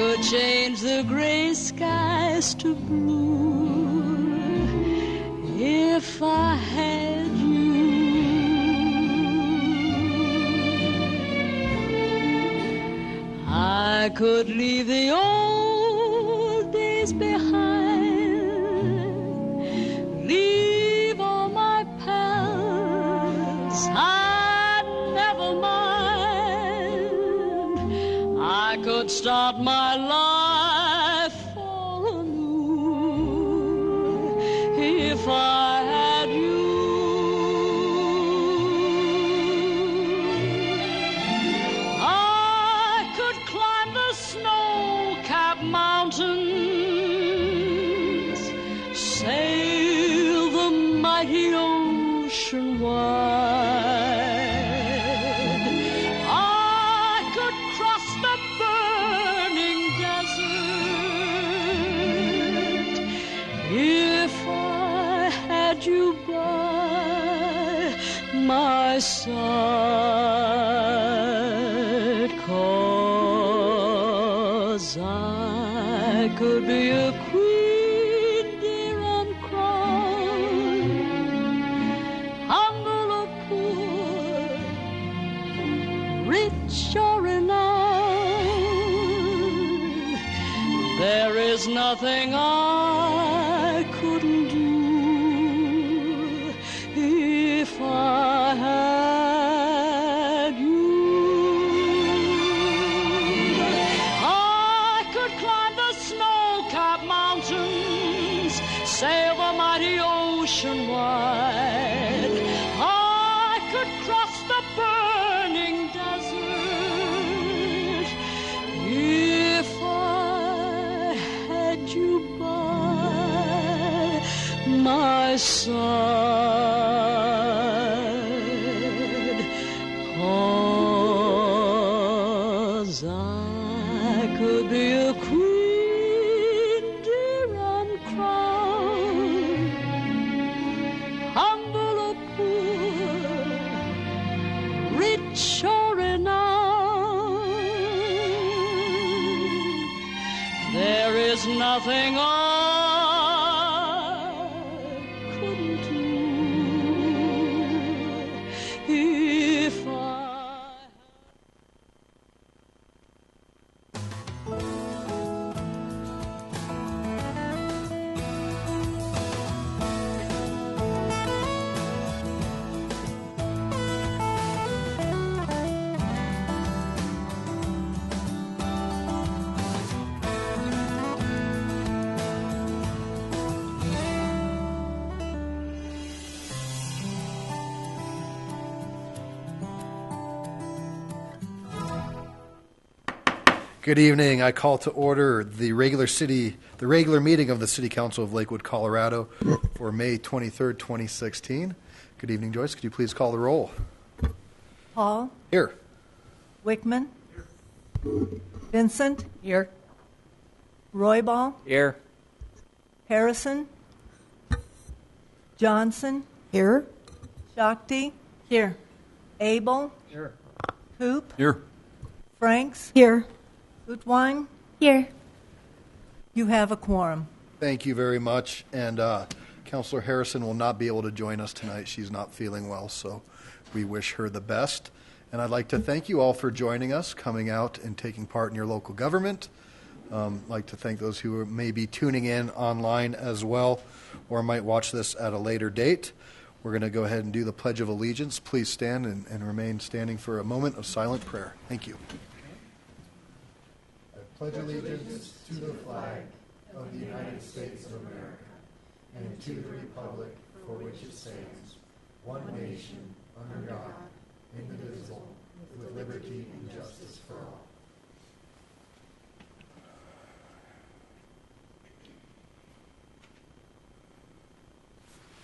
could change the gray skies to blue if I had you. I could leave the old days behind, leave all my pals, I'd never mind. I could start my life all anew if I had you. I could climb the snow-capped mountains, sail the mighty ocean wide. I could cross the burning desert if I had you by my side, 'cause I could be a queen, dear, uncrowned, humble or poor, rich or renowned. There is nothing I couldn't do if I had you. I could climb the snow-capped mountains, sail the mighty ocean wide. I could cross the burning desert if I had you by my side, 'cause I could be a queen, dear, uncrowned, humble or poor, rich or renowned. There is nothing I couldn't do if I... Good evening. I call to order the regular meeting of the City Council of Lakewood, Colorado for May 23rd, 2016. Good evening, Joyce. Could you please call the roll? Paul? Here. Wickman? Vincent? Here. Roybal? Here. Harrison? Johnson? Here. Shakti? Here. Abel? Here. Hoop? Here. Franks? Here. Gutwein? Here. You have a quorum. Thank you very much. And Councilor Harrison will not be able to join us tonight. She's not feeling well, so we wish her the best. And I'd like to thank you all for joining us, coming out and taking part in your local government. I'd like to thank those who may be tuning in online as well, or might watch this at a later date. We're going to go ahead and do the Pledge of Allegiance. Please stand and remain standing for a moment of silent prayer. Thank you. I pledge allegiance to the flag of the United States of America and to the republic for which it stands, one nation, under God, indivisible, with liberty and justice for all.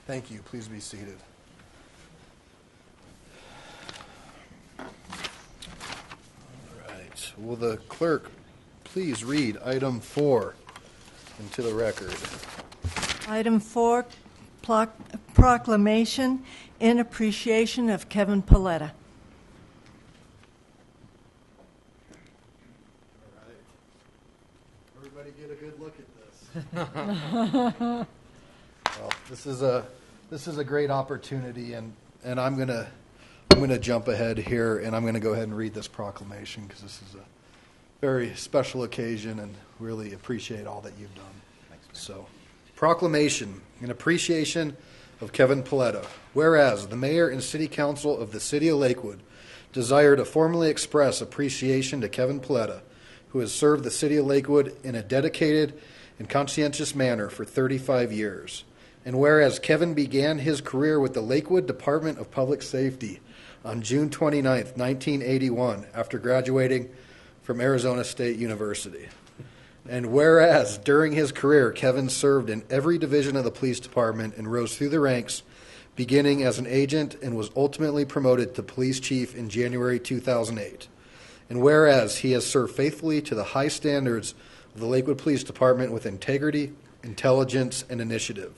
Thank you. Please be seated. All right. Will the clerk please read item 4 into the record? Item 4, proclamation in appreciation of Kevin Paletta. Well, this is a great opportunity, and I'm gonna jump ahead here, and I'm gonna go ahead and read this proclamation because this is a very special occasion, and really appreciate all that you've done. So, proclamation in appreciation of Kevin Paletta. Whereas the mayor and city council of the city of Lakewood desire to formally express appreciation to Kevin Paletta, who has served the city of Lakewood in a dedicated and conscientious manner for 35 years. And whereas Kevin began his career with the Lakewood Department of Public Safety on June 29th, 1981, after graduating from Arizona State University. And whereas during his career, Kevin served in every division of the police department and rose through the ranks, beginning as an agent and was ultimately promoted to police chief in January 2008. And whereas he has served faithfully to the high standards of the Lakewood Police Department with integrity, intelligence, and initiative.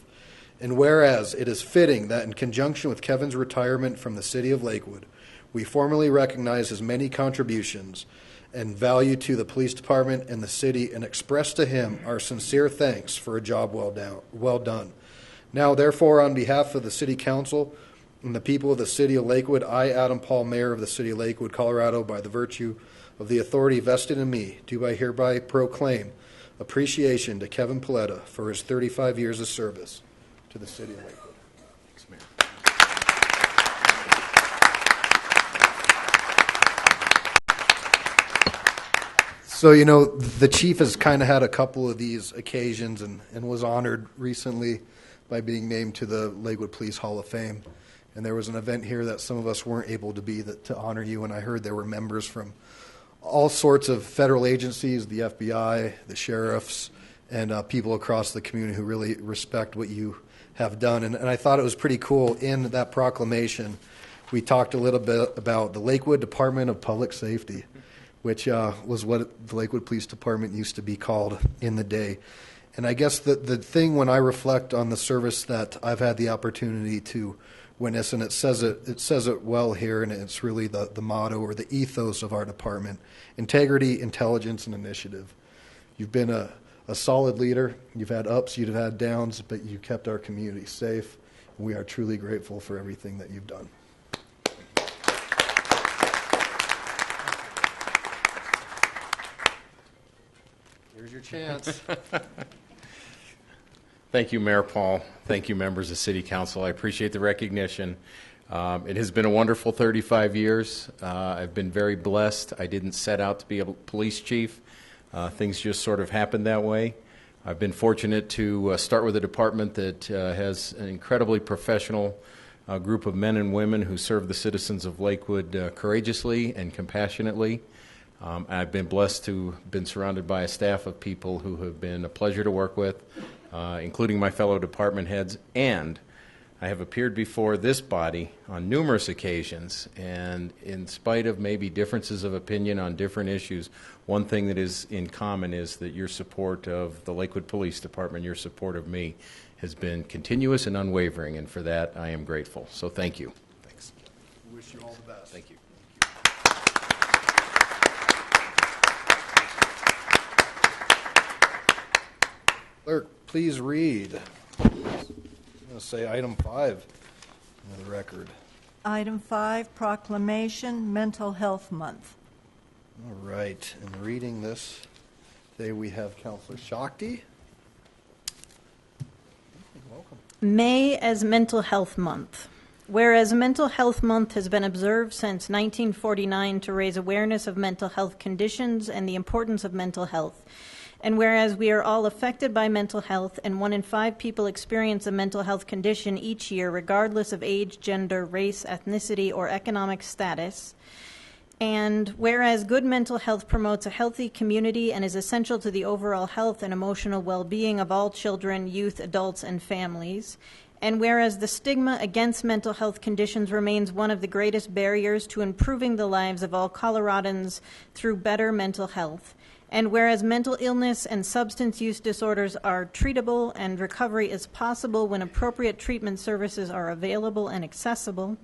And whereas it is fitting that in conjunction with Kevin's retirement from the city of Lakewood, we formally recognize his many contributions and value to the police department and the city, and express to him our sincere thanks for a job well done. Now, therefore, on behalf of the city council and the people of the city of Lakewood, I, Adam Paul, mayor of the city of Lakewood, Colorado, by the virtue of the authority vested in me, do I hereby proclaim appreciation to Kevin Paletta for his 35 years of service to the city of Lakewood. Thanks, Mayor. So, you know, the chief has kind of had a couple of these occasions and was honored recently by being named to the Lakewood Police Hall of Fame. And there was an event here that some of us weren't able to be to honor you, and I heard there were members from all sorts of federal agencies, the FBI, the sheriffs, and people across the community who really respect what you have done. And I thought it was pretty cool. In that proclamation, we talked a little bit about the Lakewood Department of Public Safety, which was what the Lakewood Police Department used to be called in the day. And I guess the thing when I reflect on the service that I've had the opportunity to witness, and it says it well here, and it's really the motto or the ethos of our department: integrity, intelligence, and initiative. You've been a solid leader. You've had ups, you've had downs, but you kept our community safe. And we are truly grateful for everything that you've done. Here's your chance. Thank you, Mayor Paul. Thank you, members of City Council. I appreciate the recognition. It has been a wonderful 35 years. I've been very blessed. I didn't set out to be a police chief. Things just sort of happened that way. I've been fortunate to start with a department that has an incredibly professional group of men and women who serve the citizens of Lakewood courageously and compassionately. I've been blessed to have been surrounded by a staff of people who have been a pleasure to work with, including my fellow department heads, and I have appeared before this body on numerous occasions, and in spite of maybe differences of opinion on different issues, one thing that is in common is that your support of the Lakewood Police Department, your support of me, has been continuous and unwavering, and for that I am grateful. So thank you. Thanks. We wish you all the best. Thank you. Clerk, please read. I'm going to say item 5 in the record. Item 5, proclamation, Mental Health Month. All right. And reading this today, we have Councilor Shakti. Welcome. May as Mental Health Month. Whereas Mental Health Month has been observed since 1949 to raise awareness of mental health conditions and the importance of mental health. And whereas we are all affected by mental health, and 1 in 5 people experience a mental health condition each year, regardless of age, gender, race, ethnicity, or economic status. And whereas good mental health promotes a healthy community and is essential to the overall health and emotional well-being of all children, youth, adults, and families. And whereas the stigma against mental health conditions remains one of the greatest barriers to improving the lives of all Coloradans through better mental health. And whereas mental illness and substance use disorders are treatable and recovery is possible when appropriate treatment services are available and accessible.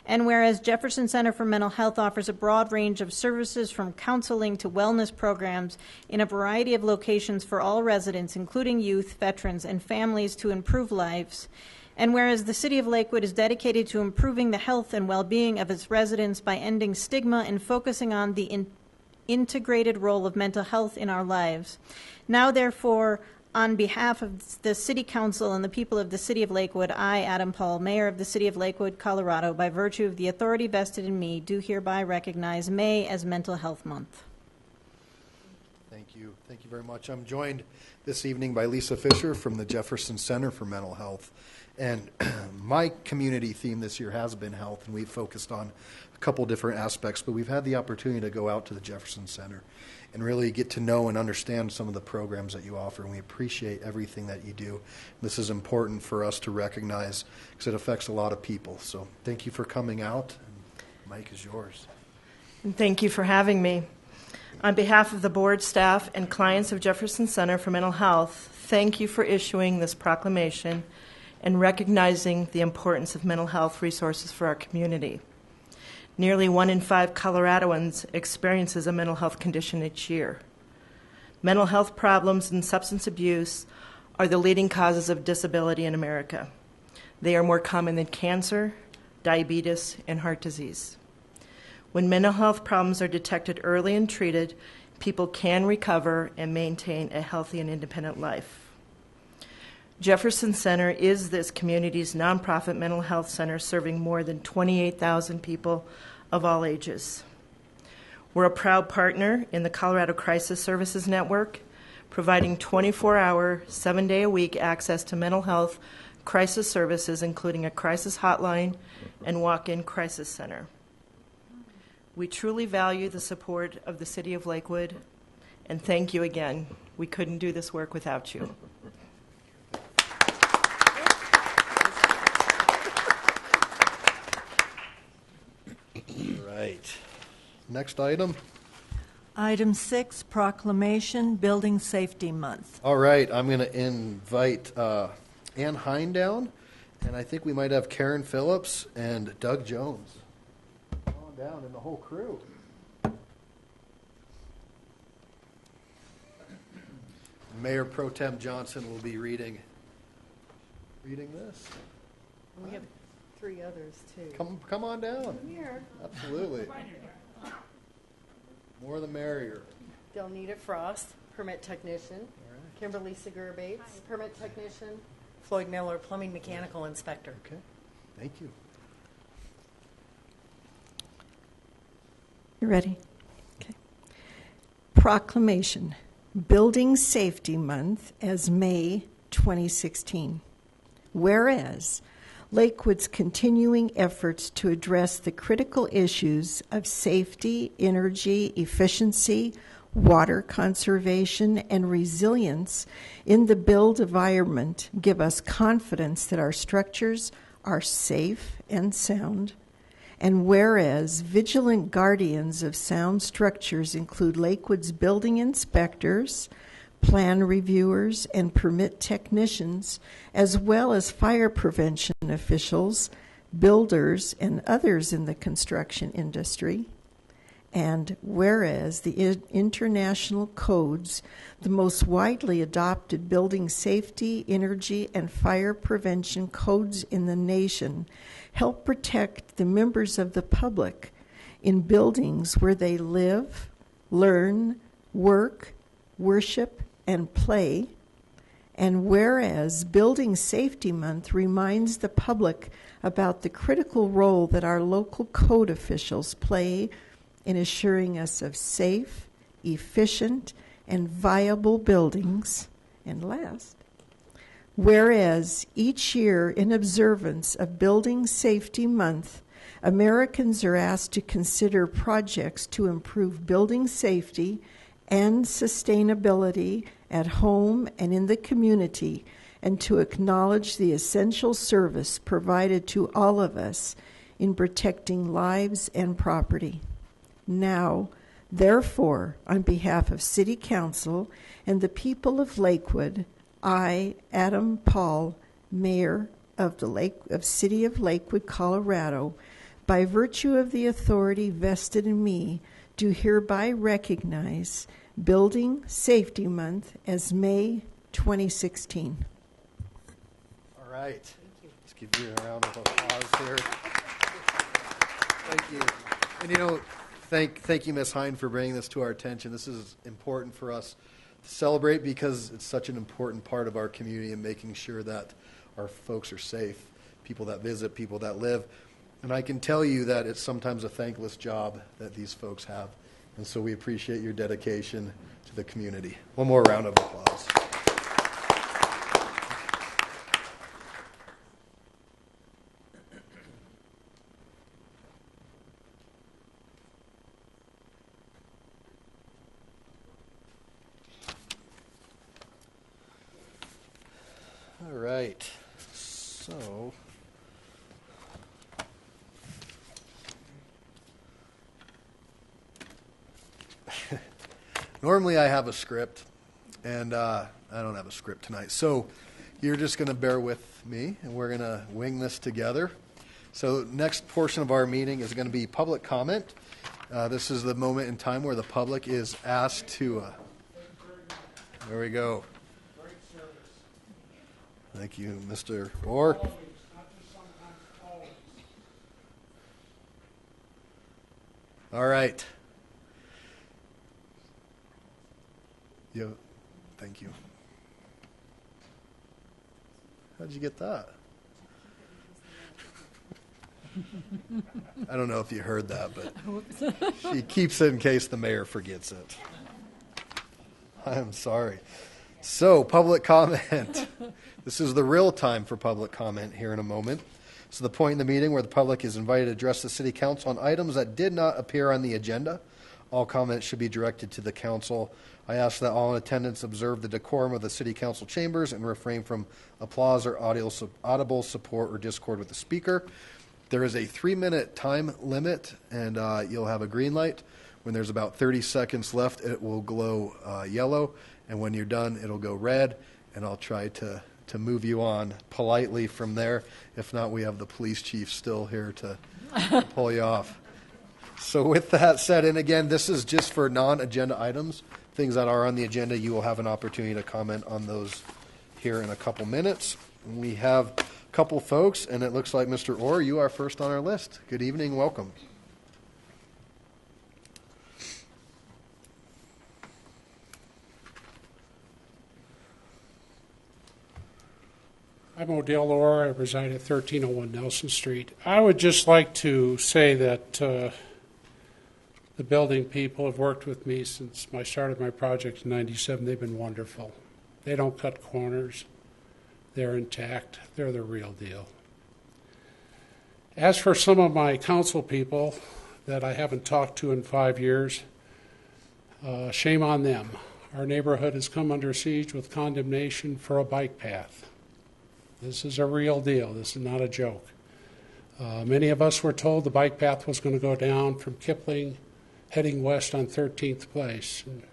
And whereas Jefferson Center for Mental Health offers a broad range of services from counseling to wellness programs in a variety of locations for all residents, including youth, veterans, and families to improve lives. And whereas the City of Lakewood is dedicated to improving the health and well-being of its residents by ending stigma and focusing on the integrated role of mental health in our lives. Now, therefore, on behalf of the City Council and the people of the City of Lakewood, I, Adam Paul, Mayor of the City of Lakewood, Colorado, by virtue of the authority vested in me, do hereby recognize May as Mental Health Month. Thank you. Thank you very much. I'm joined this evening by Lisa Fisher from the Jefferson Center for Mental Health. And my community theme this year has been health, and we've focused on a couple different aspects, but we've had the opportunity to go out to the Jefferson Center and really get to know and understand some of the programs that you offer, and we appreciate everything that you do. This is important for us to recognize because it affects a lot of people. So thank you for coming out, and Mike is yours. And thank you for having me. On behalf of the board, staff, and clients of Jefferson Center for Mental Health, thank you for issuing this proclamation and recognizing the importance of mental health resources for our community. Nearly 1 in 5 Coloradoans experiences a mental health condition each year. Mental health problems and substance abuse are the leading causes of disability in America. They are more common than cancer, diabetes, and heart disease. When mental health problems are detected early and treated, people can recover and maintain a healthy and independent life. Jefferson Center is this community's nonprofit mental health center serving more than 28,000 people of all ages. We're a proud partner in the Colorado Crisis Services Network, providing 24-hour, 7-day-a-week access to mental health crisis services, including a crisis hotline and walk-in crisis center. We truly value the support of the City of Lakewood, and thank you again. We couldn't do this work without you. Right. Next item. Item 6, proclamation, Building Safety Month. All right, I'm going to invite Ann Hine down, and I think we might have Karen Phillips and Doug Jones. Come on down, and the whole crew. Mayor Pro Tem Johnson will be reading this. We have 3 others, too. Come on down. Here. Absolutely. More the merrier. Delnita Frost, permit technician. Kimberly Segura Bates, permit technician. Floyd Miller, plumbing mechanical inspector. Okay, thank you. You ready? Okay. Proclamation, Building Safety Month as May 2016. Whereas Lakewood's continuing efforts to address the critical issues of safety, energy, efficiency, water conservation, and resilience in the built environment give us confidence that our structures are safe and sound. And whereas vigilant guardians of sound structures include Lakewood's building inspectors, plan reviewers, and permit technicians, as well as fire prevention officials, builders, and others in the construction industry. And whereas the international codes, the most widely adopted building safety, energy, and fire prevention codes in the nation, help protect the members of the public in buildings where they live, learn, work, worship, and play. And whereas Building Safety Month reminds the public about the critical role that our local code officials play in assuring us of safe, efficient, and viable buildings. And last, whereas each year in observance of Building Safety Month, Americans are asked to consider projects to improve building safety and sustainability at home and in the community, and to acknowledge the essential service provided to all of us in protecting lives and property. Now, Therefore, on behalf of City Council and the people of Lakewood, I, Adam Paul, Mayor of the City of Lakewood, Colorado, by virtue of the authority vested in me, do hereby recognize Building Safety Month as May 2016. All right. Let's give you a round of applause here. Thank you. And thank you, Ms. Hine, for bringing this to our attention. This is important for us to celebrate because it's such an important part of our community and making sure that our folks are safe, people that visit, people that live. And I can tell you that it's sometimes a thankless job that these folks have. And so we appreciate your dedication to the community. One more round of applause. All right. So normally I have a script, and I don't have a script tonight. So you're just going to bear with me, and we're going to wing this together. So next portion of our meeting is going to be public comment. This is the moment in time where the public is asked to... there we go. Thank you, Mr. Orr. All right. Thank you. How'd you get that? I don't know if you heard that, but she keeps it in case the mayor forgets it. I'm sorry. So, public comment. This is the real time for public comment here in a moment. So the point in the meeting where the public is invited to address the City Council on items that did not appear on the agenda. All comments should be directed to the Council. I ask that all in attendance observe the decorum of the City Council chambers and refrain from applause or audible support or discord with the speaker. There is a 3-minute time limit, and you'll have a green light. When there's about 30 seconds left, it will glow yellow, and when you're done, it'll go red, and I'll try to move you on politely from there. If not, we have the police chief still here to pull you off. So with that said, and again, this is just for non-agenda items. Things that are on the agenda, you will have an opportunity to comment on those here in a couple minutes. We have a couple folks, and it looks like Mr. Orr, you are first on our list. Good evening, welcome. I'm Odell Orr. I reside at 1301 Nelson Street. I would just like to say that the building people have worked with me since I started my project in '97. They've been wonderful. They don't cut corners. They're intact. They're the real deal. As for some of my council people that I haven't talked to in 5 years, shame on them. Our neighborhood has come under siege with condemnation for a bike path. This is a real deal. This is not a joke. Many of us were told the bike path was going to go down from Kipling, heading west on 13th Place. And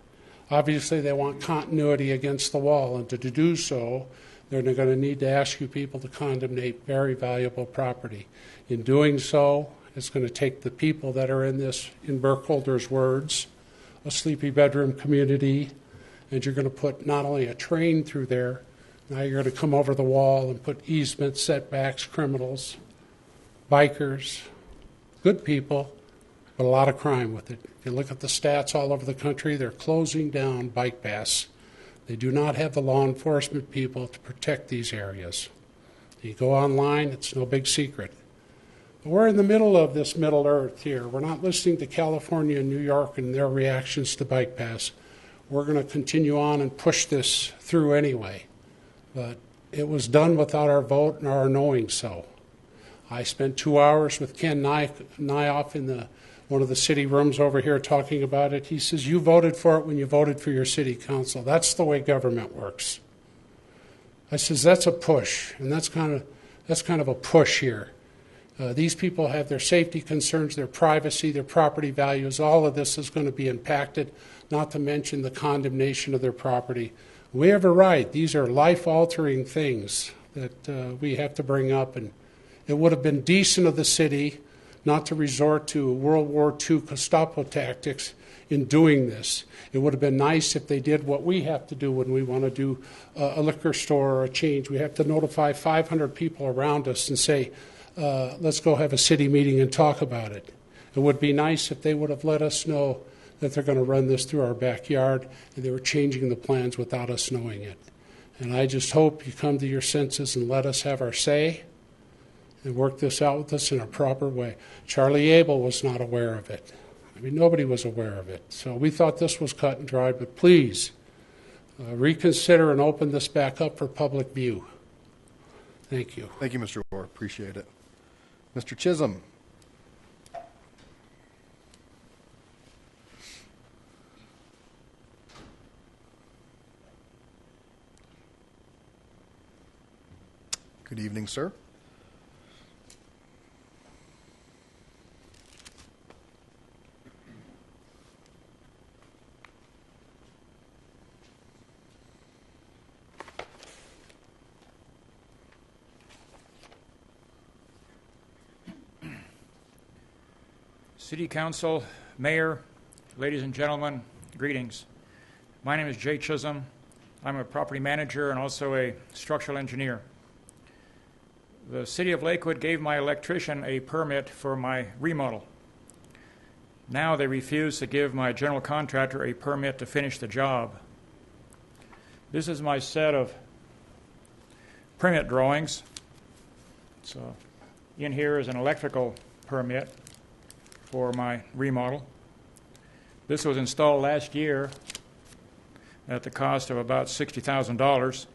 obviously, they want continuity against the wall, and to do so, they're going to need to ask you people to condemnate very valuable property. In doing so, it's going to take the people that are in this, in Burkholder's words, a sleepy bedroom community, and you're going to put not only a train through there, now you're going to come over the wall and put easements, setbacks, criminals, bikers, good people, but a lot of crime with it. If you look at the stats all over the country, they're closing down bike paths. They do not have the law enforcement people to protect these areas. You go online, it's no big secret. But we're in the middle of this Middle Earth here. We're not listening to California and New York and their reactions to bike paths. We're going to continue on and push this through anyway. But it was done without our vote and our knowing so. I spent 2 hours with Ken Nyoff in one of the city rooms over here talking about it. He says, you voted for it when you voted for your city council. That's the way government works. I says, that's a push, and that's kind of a push here. These people have their safety concerns, their privacy, their property values. All of this is going to be impacted, not to mention the condemnation of their property. We have a right. These are life-altering things that we have to bring up, and it would have been decent of the city not to resort to World War II Gestapo tactics in doing this. It would have been nice if they did what we have to do when we want to do a liquor store or a change. We have to notify 500 people around us and say, let's go have a city meeting and talk about it. It would be nice if they would have let us know that they're going to run this through our backyard and they were changing the plans without us knowing it. And I just hope you come to your senses and let us have our say and work this out with us in a proper way. Charlie Abel was not aware of it. I mean, nobody was aware of it. So we thought this was cut and dried, but please reconsider and open this back up for public view. Thank you. Thank you, Mr. Orr. Appreciate it. Mr. Chisholm. Good evening, sir. City Council, Mayor, ladies and gentlemen, greetings. My name is Jay Chisholm. I'm a property manager and also a structural engineer. The City of Lakewood gave my electrician a permit for my remodel. Now they refuse to give my general contractor a permit to finish the job. This is my set of permit drawings. So in here is an electrical permit for my remodel. This was installed last year at the cost of about $60,000.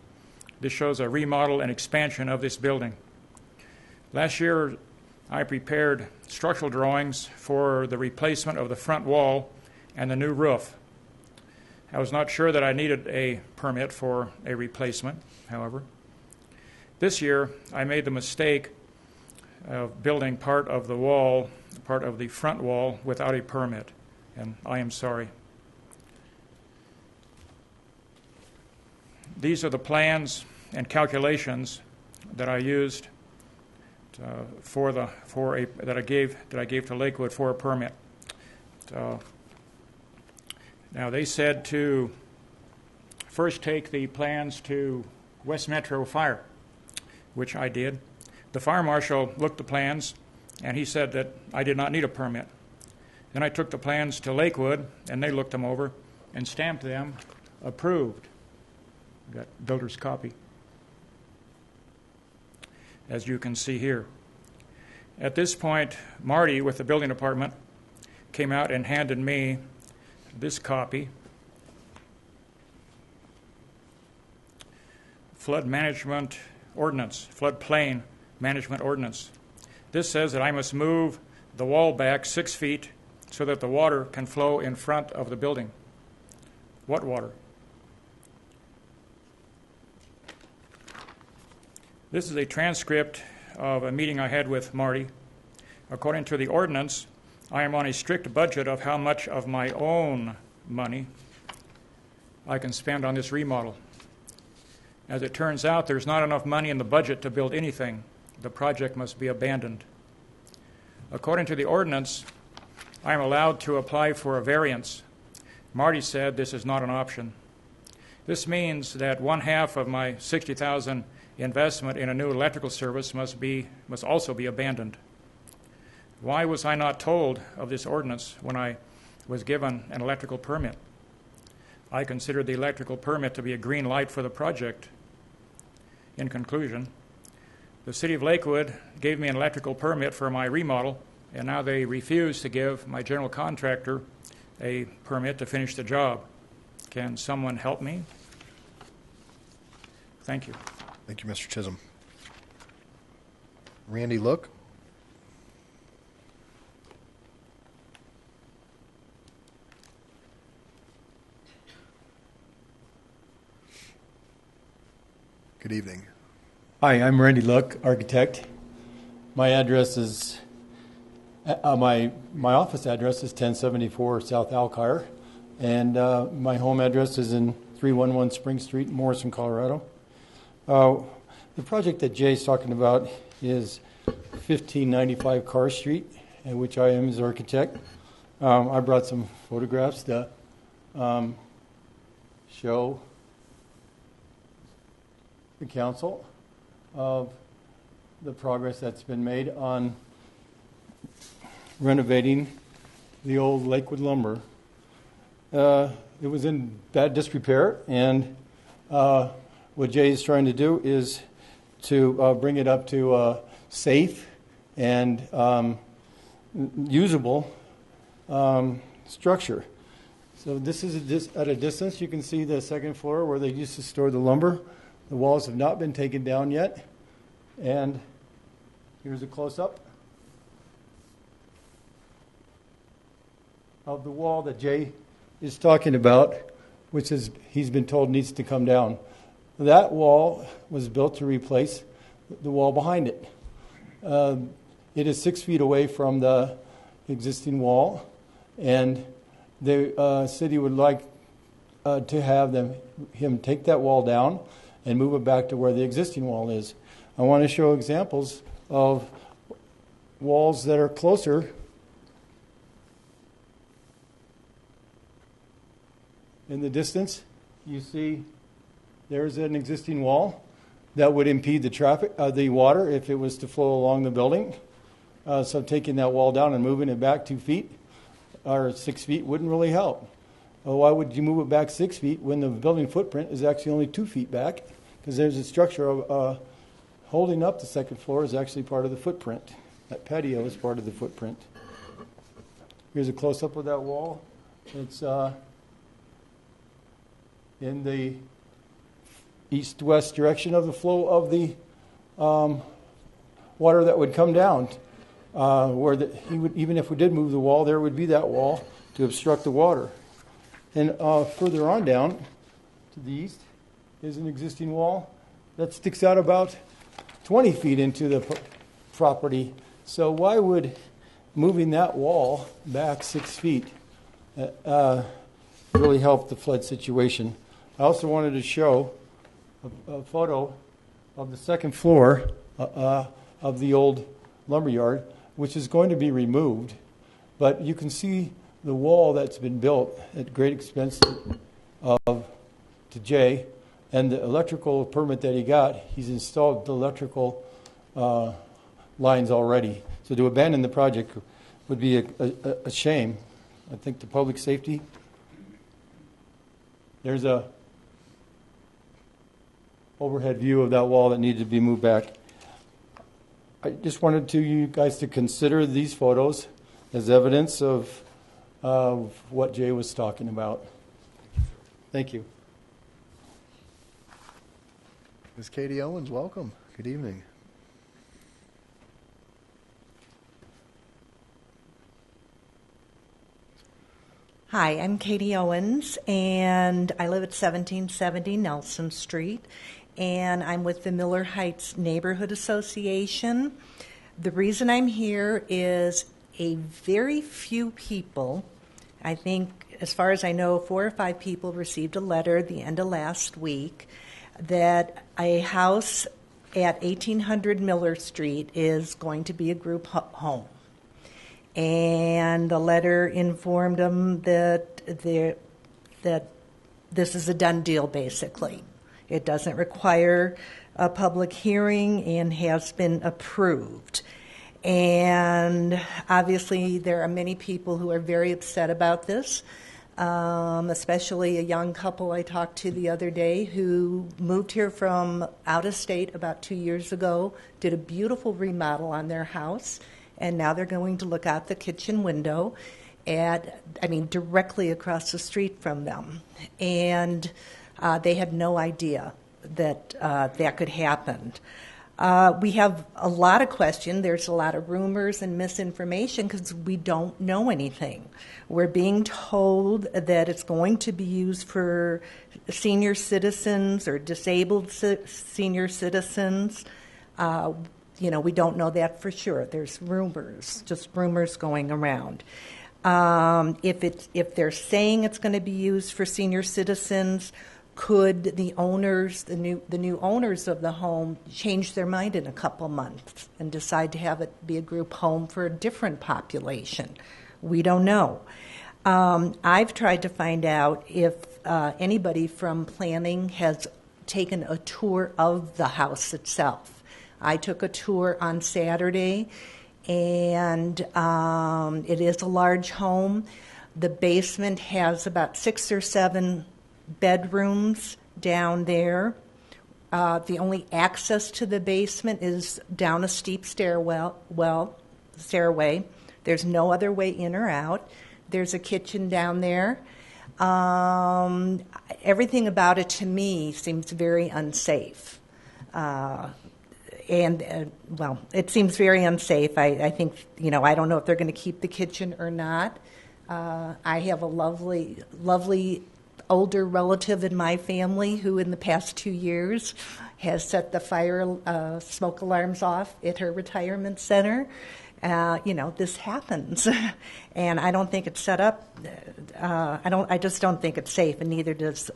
This shows a remodel and expansion of this building. Last year, I prepared structural drawings for the replacement of the front wall and the new roof. I was not sure that I needed a permit for a replacement, however. This year, I made the mistake of building part of the wall, part of the front wall, without a permit, and I am sorry. These are the plans and calculations that I used that I gave to Lakewood for a permit. Now they said to first take the plans to West Metro Fire, which I did. The fire marshal looked at the plans and he said that I did not need a permit. Then I took the plans to Lakewood and they looked them over and stamped them approved. Got builder's copy, as you can see here. At this point, Marty with the building department came out and handed me this copy. Flood management ordinance, floodplain management ordinance. This says that I must move the wall back 6 feet so that the water can flow in front of the building. What water? This is a transcript of a meeting I had with Marty. According to the ordinance, I am on a strict budget of how much of my own money I can spend on this remodel. As it turns out, there's not enough money in the budget to build anything. The project must be abandoned. According to the ordinance, I am allowed to apply for a variance. Marty said this is not an option. This means that 1/2 of my $60,000 investment in a new electrical service must also be abandoned. Why was I not told of this ordinance when I was given an electrical permit? I considered the electrical permit to be a green light for the project. In conclusion, the City of Lakewood gave me an electrical permit for my remodel, and now they refuse to give my general contractor a permit to finish the job. Can someone help me? Thank you. Thank you, Mr. Chisholm. Randy Look. Good evening. Hi, I'm Randy Look, architect. My address is, my office address is 1074 South Alkire, and my home address is in 311 Spring Street, Morrison, Colorado. The project that Jay's talking about is 1595 Carr Street, which I am his architect. I brought some photographs to show the council of the progress that's been made on renovating the old Lakewood lumber. It was in bad disrepair, and what Jay is trying to do is to bring it up to safe and usable structure. So this is at a distance. You can see the second floor where they used to store the lumber. The walls have not been taken down yet. And here's a close-up of the wall that Jay is talking about, which is, he's been told needs to come down. That wall was built to replace the wall behind it. It is 6 feet away from the existing wall, and the city would like to have him take that wall down and move it back to where the existing wall is. I want to show examples of walls that are closer. In the distance, you see there's an existing wall that would impede the traffic, the water, if it was to flow along the building. So taking that wall down and moving it back 2 feet or 6 feet wouldn't really help. Why would you move it back 6 feet when the building footprint is actually only 2 feet back? Because there's a structure of holding up the second floor is actually part of the footprint. That patio is part of the footprint. Here's a close-up of that wall. It's in the east-west direction of the flow of the water that would come down. Even if we did move the wall, there would be that wall to obstruct the water. And further on down to the east is an existing wall that sticks out about 20 feet into the property. So why would moving that wall back 6 feet really help the flood situation? I also wanted to show a photo of the second floor of the old lumberyard, which is going to be removed. But you can see the wall that's been built at great expense to Jay, and the electrical permit that he got, he's installed the electrical lines already. So to abandon the project would be a shame. I think the public safety, there's a overhead view of that wall that needed to be moved back. I just wanted you guys to consider these photos as evidence of what Jay was talking about. Thank you. Ms. Katie Owens, welcome. Good evening. Hi, I'm Katie Owens, and I live at 1770 Nelson Street, and I'm with the Miller Heights Neighborhood Association. The reason I'm here is a very few people, I think as far as I know, 4 or 5 people received a letter at the end of last week that a house at 1800 Miller Street is going to be a group home. And the letter informed them that this is a done deal, basically. It doesn't require a public hearing and has been approved. And obviously there are many people who are very upset about this, especially a young couple I talked to the other day who moved here from out of state about 2 years ago, did a beautiful remodel on their house, and now they're going to look out the kitchen window directly across the street from them. And they had no idea that that could happen. We have a lot of questions. There's a lot of rumors and misinformation because we don't know anything. We're being told that it's going to be used for senior citizens or disabled senior citizens. we don't know that for sure. There's rumors, just rumors going around. If they're saying it's going to be used for senior citizens, could the owners, the new owners of the home, change their mind in a couple months and decide to have it be a group home for a different population? We don't know. I've tried to find out if anybody from planning has taken a tour of the house itself. I took a tour on Saturday, and it is a large home. The basement has about 6 or 7 bedrooms down there. The only access to the basement is down a steep stairway. There's no other way in or out. There's a kitchen down there. Everything about it to me seems very unsafe. It seems very unsafe. I think, I don't know if they're going to keep the kitchen or not. I have a lovely older relative in my family who in the past 2 years has set the fire smoke alarms off at her retirement center. This happens, and I don't think it's set up. I just don't think it's safe, and neither does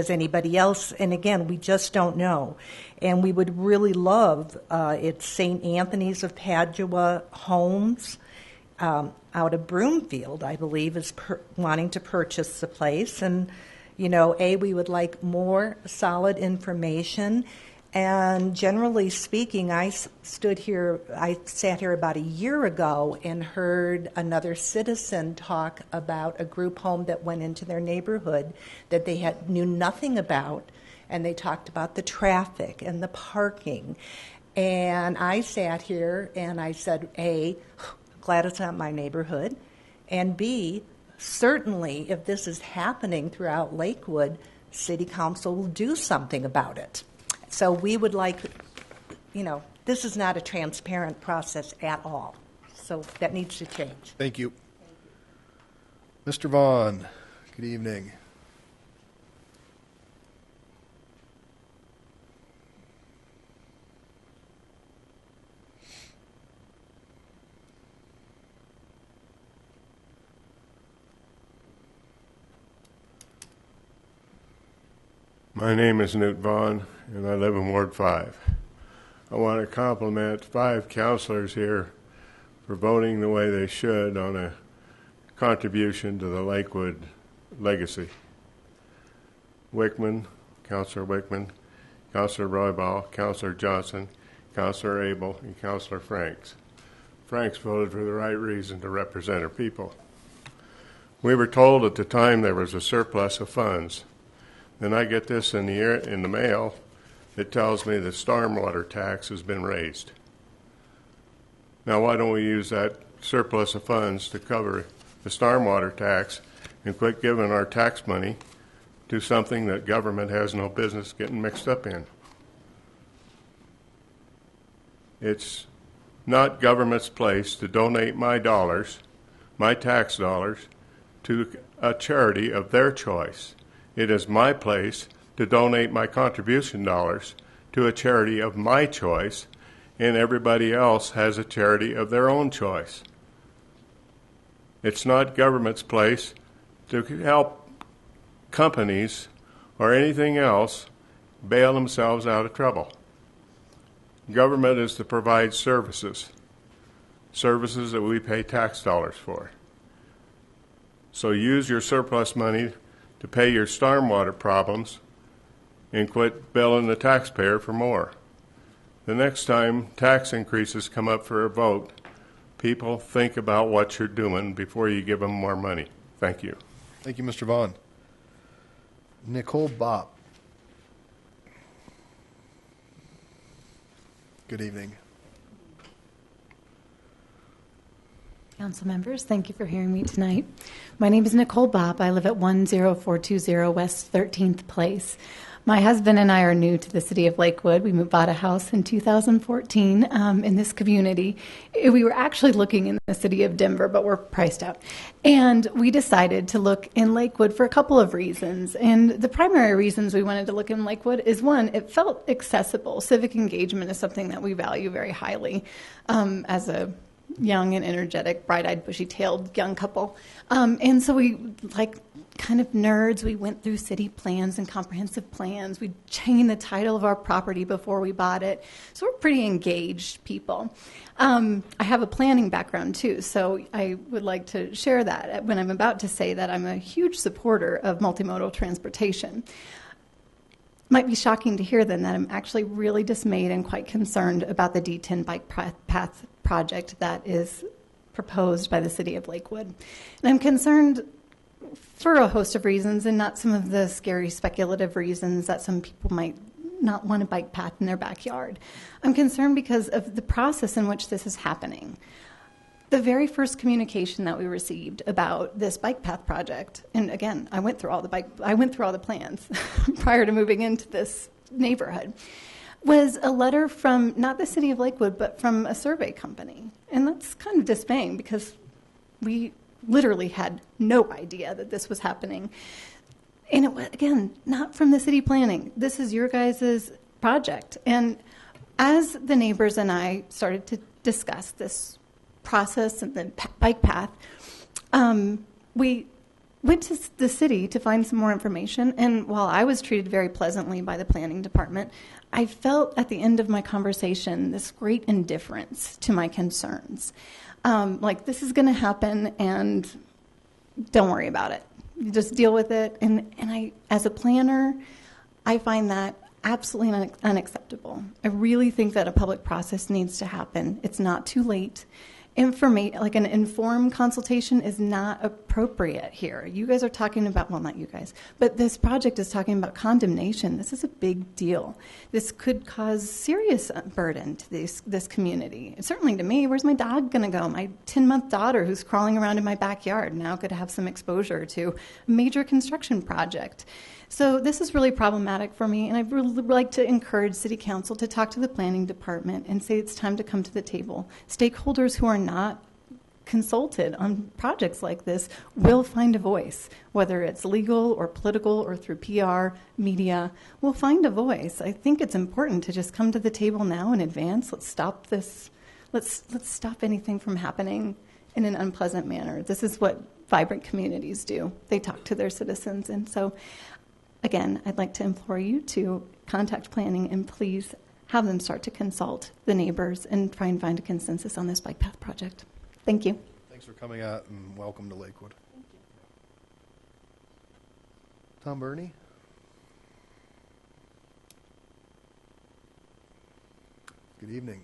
anybody else. And again, we just don't know. And we would really love it's St. Anthony's of Padua Homes out of Broomfield, I believe, is wanting to purchase the place. And we would like more solid information. And generally speaking, I sat here about a year ago and heard another citizen talk about a group home that went into their neighborhood that they knew nothing about, and they talked about the traffic and the parking. And I sat here and I said, A, glad it's not my neighborhood, and B, certainly if this is happening throughout Lakewood, City Council will do something about it. So we would like, this is not a transparent process at all. So that needs to change. Thank you. Mr. Vaughn, good evening. My name is Newt Vaughn, and I live in Ward 5. I want to compliment 5 councilors here for voting the way they should on a contribution to the Lakewood legacy. Councilor Wickman, Councilor Roybal, Councilor Johnson, Councilor Abel, and Councilor Franks. Franks voted for the right reason to represent our people. We were told at the time there was a surplus of funds. Then I get this in the mail. It tells me the stormwater tax has been raised. Now, why don't we use that surplus of funds to cover the stormwater tax and quit giving our tax money to something that government has no business getting mixed up in? It's not government's place to donate my dollars, my tax dollars, to a charity of their choice. It is my place to donate my contribution dollars to a charity of my choice, and everybody else has a charity of their own choice. It's not government's place to help companies or anything else bail themselves out of trouble. Government is to provide services that we pay tax dollars for. So use your surplus money to pay your stormwater problems and quit billing the taxpayer for more. The next time tax increases come up for a vote, people think about what you're doing before you give them more money. Thank you. Thank you, Mr. Vaughn. Nicole Bopp. Good evening. Council members, thank you for hearing me tonight. My name is Nicole Bopp. I live at 10420 West 13th Place. My husband and I are new to the city of Lakewood. We bought a house in 2014 in this community. We were actually looking in the city of Denver, but we're priced out. And we decided to look in Lakewood for a couple of reasons. And the primary reasons we wanted to look in Lakewood is, one, it felt accessible. Civic engagement is something that we value very highly as a young and energetic, bright-eyed, bushy-tailed young couple. And so we, like kind of nerds, we went through city plans and comprehensive plans. We changed the title of our property before we bought it. So we're pretty engaged people. I have a planning background, too, so I would like to share that when I'm about to say that I'm a huge supporter of multimodal transportation. Might be shocking to hear then that I'm actually really dismayed and quite concerned about the D10 bike path project that is proposed by the city of Lakewood. And I'm concerned for a host of reasons, and not some of the scary speculative reasons that some people might not want a bike path in their backyard. I'm concerned because of the process in which this is happening. The very first communication that we received about this bike path project, and again, I went through all the plans prior to moving into this neighborhood, was a letter from not the city of Lakewood, but from a survey company. And that's kind of dismaying because we literally had no idea that this was happening. And it was, again, not from the city planning. This is your guys' project. And as the neighbors and I started to discuss this process and the bike path, we went to the city to find some more information. And while I was treated very pleasantly by the planning department, I felt at the end of my conversation this great indifference to my concerns. Like, this is going to happen, and don't worry about it. You just deal with it. And I, as a planner, I find that absolutely unacceptable. I really think that a public process needs to happen. It's not too late. Like an informed consultation is not appropriate here. You guys are talking about, well, not you guys, but this project is talking about condemnation. This is a big deal. This could cause serious burden to this community. Certainly to me. Where's my dog going to go? My 10-month daughter who's crawling around in my backyard now could have some exposure to a major construction project. So this is really problematic for me, and I'd really like to encourage City Council to talk to the planning department and say it's time to come to the table. Stakeholders who are not consulted on projects like this will find a voice, whether it's legal or political or through PR, media, will find a voice. I think it's important to just come to the table now in advance. Let's stop this. Let's stop anything from happening in an unpleasant manner. This is what vibrant communities do. They talk to their citizens, and so again, I'd like to implore you to contact planning and please have them start to consult the neighbors and try and find a consensus on this bike path project. Thank you. Thanks for coming out, and welcome to Lakewood. Thank you. Tom Burney? Good evening.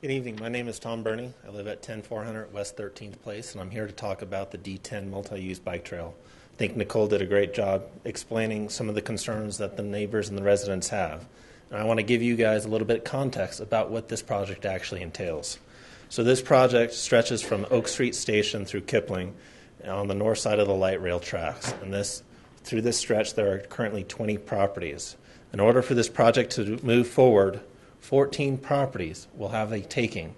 Good evening. My name is Tom Burney. I live at 10400 West 13th Place, and I'm here to talk about the D10 multi-use bike trail. I think Nicole did a great job explaining some of the concerns that the neighbors and the residents have. And I want to give you guys a little bit of context about what this project actually entails. So this project stretches from Oak Street Station through Kipling on the north side of the light rail tracks. And through this stretch, there are currently 20 properties. In order for this project to move forward, 14 properties will have a taking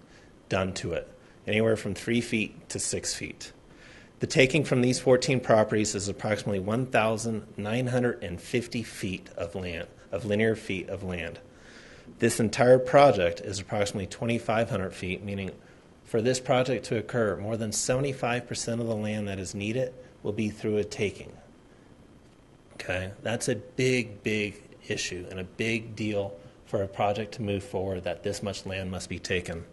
done to it, anywhere from 3 feet to 6 feet. The taking from these 14 properties is approximately 1,950 feet of land, of linear feet of land. This entire project is approximately 2,500 feet, meaning for this project to occur, more than 75% of the land that is needed will be through a taking. Okay, that's a big, big issue and a big deal for a project to move forward, that this much land must be taken.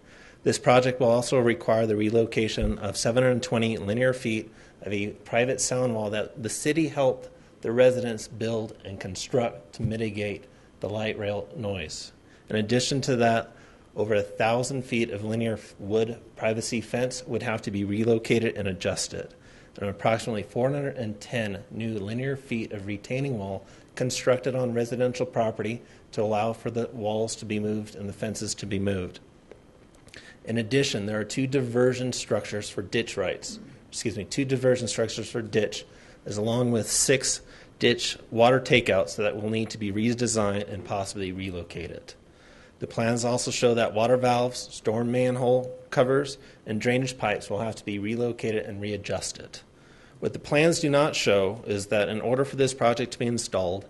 This project will also require the relocation of 720 linear feet of a private sound wall that the city helped the residents build and construct to mitigate the light rail noise. In addition to that, over 1,000 feet of linear wood privacy fence would have to be relocated and adjusted, and approximately 410 new linear feet of retaining wall constructed on residential property to allow for the walls to be moved and the fences to be moved. In addition, there are two diversion structures for ditch as along with 6 ditch water takeouts that will need to be redesigned and possibly relocated. The plans also show that water valves, storm manhole covers, and drainage pipes will have to be relocated and readjusted. What the plans do not show is that in order for this project to be installed,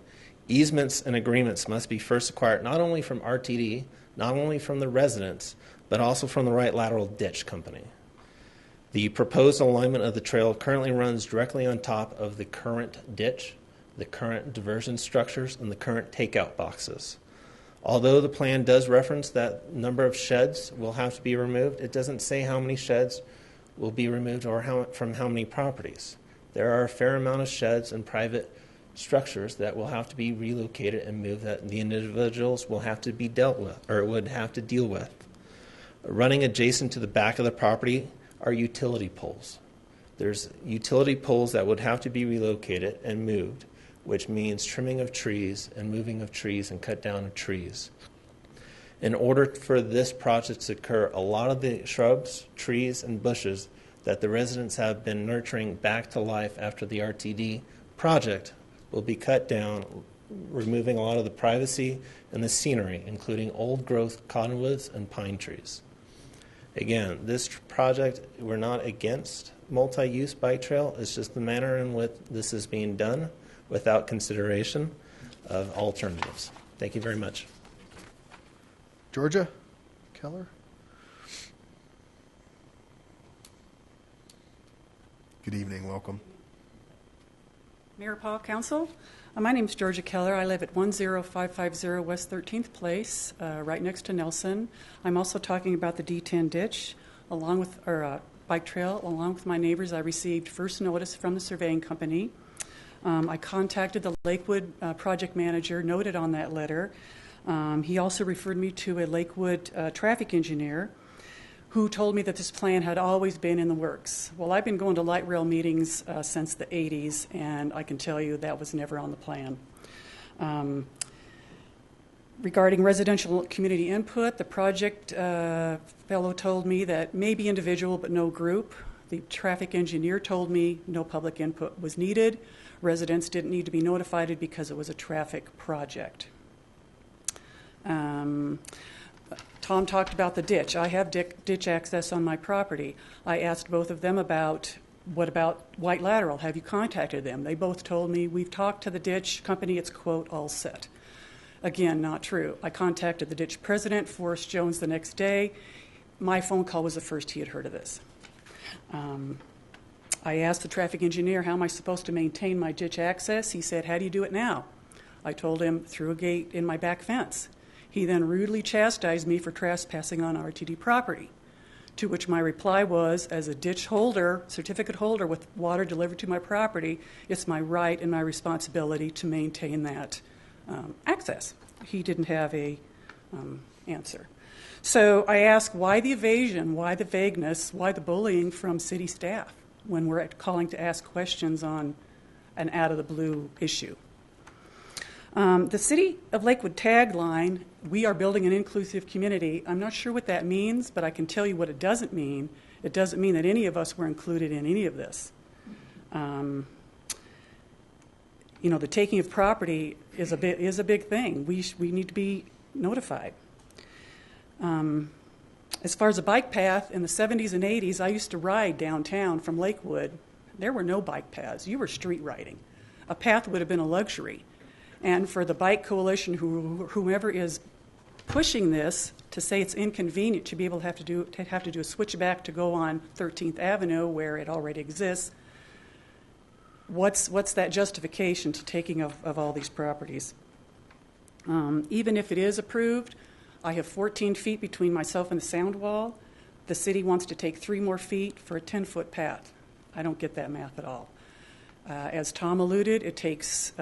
easements and agreements must be first acquired not only from RTD, not only from the residents, but also from the Right Lateral Ditch Company. The proposed alignment of the trail currently runs directly on top of the current ditch, the current diversion structures, and the current takeout boxes. Although the plan does reference that number of sheds will have to be removed, it doesn't say how many sheds will be removed or from how many properties. There are a fair amount of sheds and private structures that will have to be relocated and moved that the individuals will have to be dealt with or would have to deal with. Running adjacent to the back of the property are utility poles. There's utility poles that would have to be relocated and moved, which means trimming of trees and moving of trees and cut down of trees. In order for this project to occur, a lot of the shrubs, trees, and bushes that the residents have been nurturing back to life after the RTD project will be cut down, removing a lot of the privacy and the scenery, including old growth cottonwoods and pine trees. Again, this project, we're not against multi-use bike trail. It's just the manner in which this is being done without consideration of alternatives. Thank you very much. Georgia Keller? Good evening. Welcome. Mayor, Paul, Council. My name is Georgia Keller. I live at 10550 West 13th Place, right next to Nelson. I'm also talking about the D10 ditch, along with our bike trail. Along with my neighbors, I received first notice from the surveying company. I contacted the Lakewood project manager, noted on that letter. He also referred me to a Lakewood traffic engineer who told me that this plan had always been in the works. Well, I've been going to light rail meetings since the 80s, and I can tell you that was never on the plan. Regarding residential community input, the project fellow told me that maybe individual but no group. The traffic engineer told me no public input was needed. Residents didn't need to be notified because it was a traffic project. Tom talked about the ditch. I have ditch access on my property. I asked both of them about, what about White Lateral? Have you contacted them? They both told me, we've talked to the ditch company, it's, quote, all set. Again, not true. I contacted the ditch president, Forrest Jones, the next day. My phone call was the first he had heard of this. I asked the traffic engineer, how am I supposed to maintain my ditch access? He said, how do you do it now? I told him, through a gate in my back fence. He then rudely chastised me for trespassing on RTD property, to which my reply was, as a ditch holder, certificate holder with water delivered to my property, it's my right and my responsibility to maintain that access. He didn't have a answer. So I asked, why the evasion, why the vagueness, why the bullying from city staff when we're calling to ask questions on an out-of-the-blue issue? The City of Lakewood tagline, we are building an inclusive community, I'm not sure what that means, but I can tell you what it doesn't mean. It doesn't mean that any of us were included in any of this. The taking of property is a big thing. We need to be notified. As far as a bike path, in the 70s and 80s, I used to ride downtown from Lakewood. There were no bike paths. You were street riding. A path would have been a luxury. And for the bike coalition, whomever is pushing this, to say it's inconvenient to be able to have to do a switchback to go on 13th Avenue where it already exists, what's that justification to taking of all these properties? Even if it is approved, I have 14 feet between myself and the sound wall. The city wants to take 3 more feet for a 10-foot path. I don't get that math at all. As Tom alluded, it takes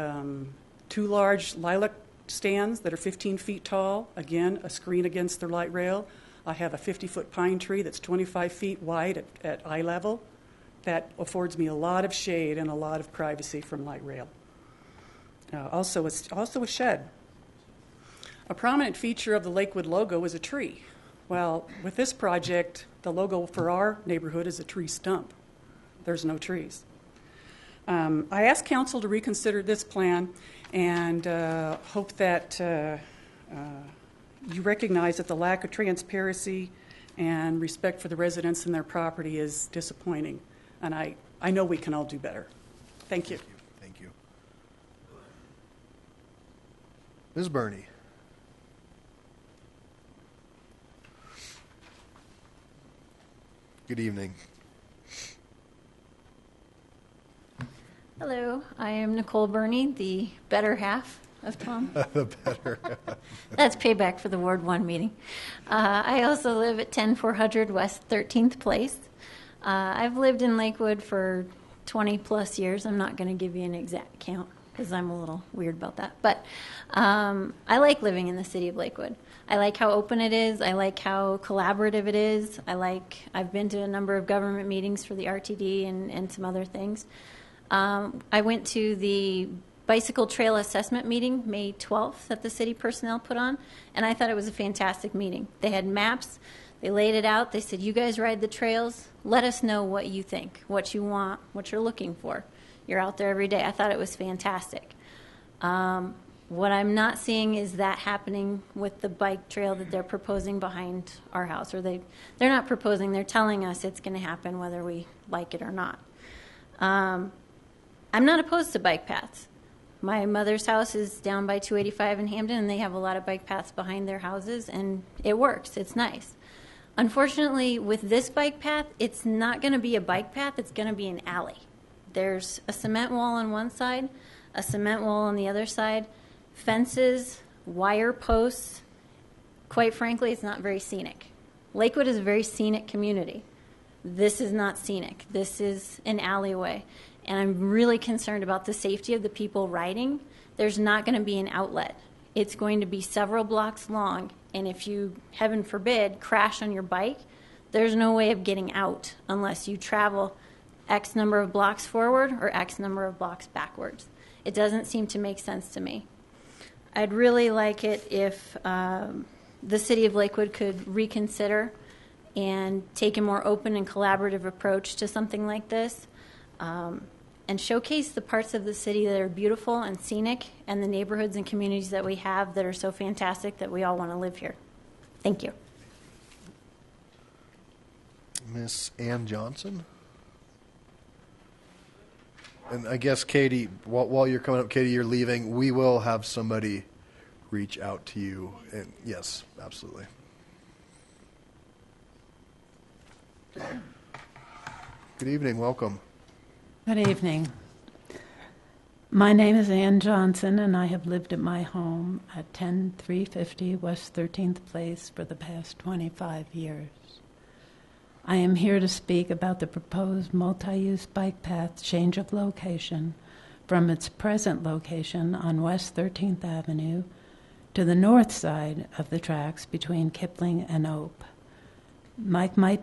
2 large lilac stands that are 15 feet tall, again, a screen against the light rail. I have a 50-foot pine tree that's 25 feet wide at eye level. That affords me a lot of shade and a lot of privacy from light rail. Also a shed. A prominent feature of the Lakewood logo is a tree. Well, with this project, the logo for our neighborhood is a tree stump. There's no trees. I ask council to reconsider this plan and hope that you recognize that the lack of transparency and respect for the residents and their property is disappointing. And I know we can all do better. Thank you. Thank you. Ms. Burney. Good evening. Hello, I am Nicole Burney, the better half of Tom. The better. That's payback for the Ward 1 meeting. I also live at 10400 West 13th Place. I've lived in Lakewood for 20 plus years. I'm not going to give you an exact count because I'm a little weird about that. But I like living in the city of Lakewood. I like how open it is. I like how collaborative it is. I've been to a number of government meetings for the RTD and some other things. I went to the bicycle trail assessment meeting May 12th that the city personnel put on, and I thought it was a fantastic meeting. They had maps. They laid it out. They said, you guys ride the trails. Let us know what you think, what you want, what you're looking for. You're out there every day. I thought it was fantastic. What I'm not seeing is that happening with the bike trail that they're proposing behind our house. Or they're not proposing. They're telling us it's going to happen whether we like it or not. I'm not opposed to bike paths. My mother's house is down by 285 in Hampden, and they have a lot of bike paths behind their houses, and it works. It's nice. Unfortunately, with this bike path, it's not going to be a bike path. It's going to be an alley. There's a cement wall on one side, a cement wall on the other side, fences, wire posts. Quite frankly, it's not very scenic. Lakewood is a very scenic community. This is not scenic. This is an alleyway. And I'm really concerned about the safety of the people riding. There's not going to be an outlet. It's going to be several blocks long, and if you, heaven forbid, crash on your bike, there's no way of getting out unless you travel X number of blocks forward or X number of blocks backwards. It doesn't seem to make sense to me. I'd really like it if the city of Lakewood could reconsider and take a more open and collaborative approach to something like this. And showcase the parts of the city that are beautiful and scenic and the neighborhoods and communities that we have that are so fantastic that we all want to live here. Thank you. Miss Ann Johnson. And I guess, Katie, while you're coming up, Katie, you're leaving, we will have somebody reach out to you. And yes, absolutely. Good evening. Welcome. Good evening. My name is Ann Johnson, and I have lived at my home at 10350 West 13th Place for the past 25 years. I am here to speak about the proposed multi-use bike path change of location from its present location on West 13th Avenue to the north side of the tracks between Kipling and Oak. Like my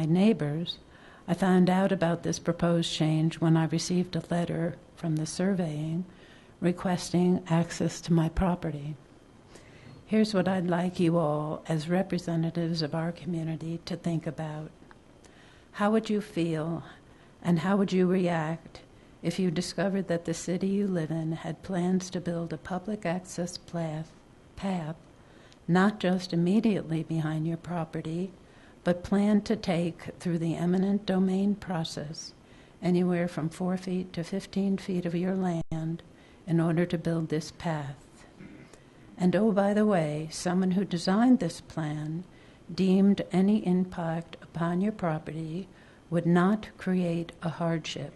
neighbors, I found out about this proposed change when I received a letter from the surveying requesting access to my property. Here's what I'd like you all, as representatives of our community, to think about. How would you feel and how would you react if you discovered that the city you live in had plans to build a public access path, not just immediately behind your property, but planned to take through the eminent domain process anywhere from 4 feet to 15 feet of your land in order to build this path? And oh, by the way, someone who designed this plan deemed any impact upon your property would not create a hardship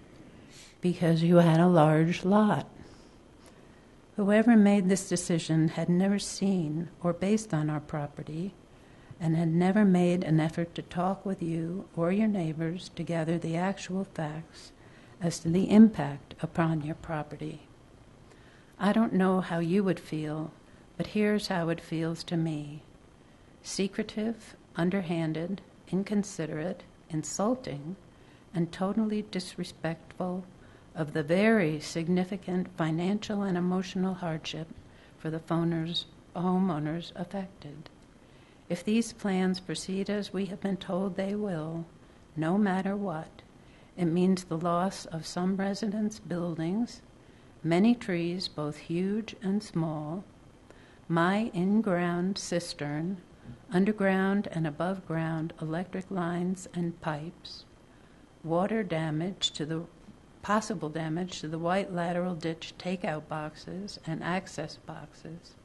because you had a large lot. Whoever made this decision had never seen or based on our property and had never made an effort to talk with you or your neighbors to gather the actual facts as to the impact upon your property. I don't know how you would feel, but here's how it feels to me. Secretive, underhanded, inconsiderate, insulting, and totally disrespectful of the very significant financial and emotional hardship for the homeowners affected. If these plans proceed as we have been told they will, no matter what, It means the loss of some residents' buildings, many trees, both huge and small, my in-ground cistern, underground and above-ground electric lines and pipes, water damage to the possible damage to the white lateral ditch takeout boxes and access boxes,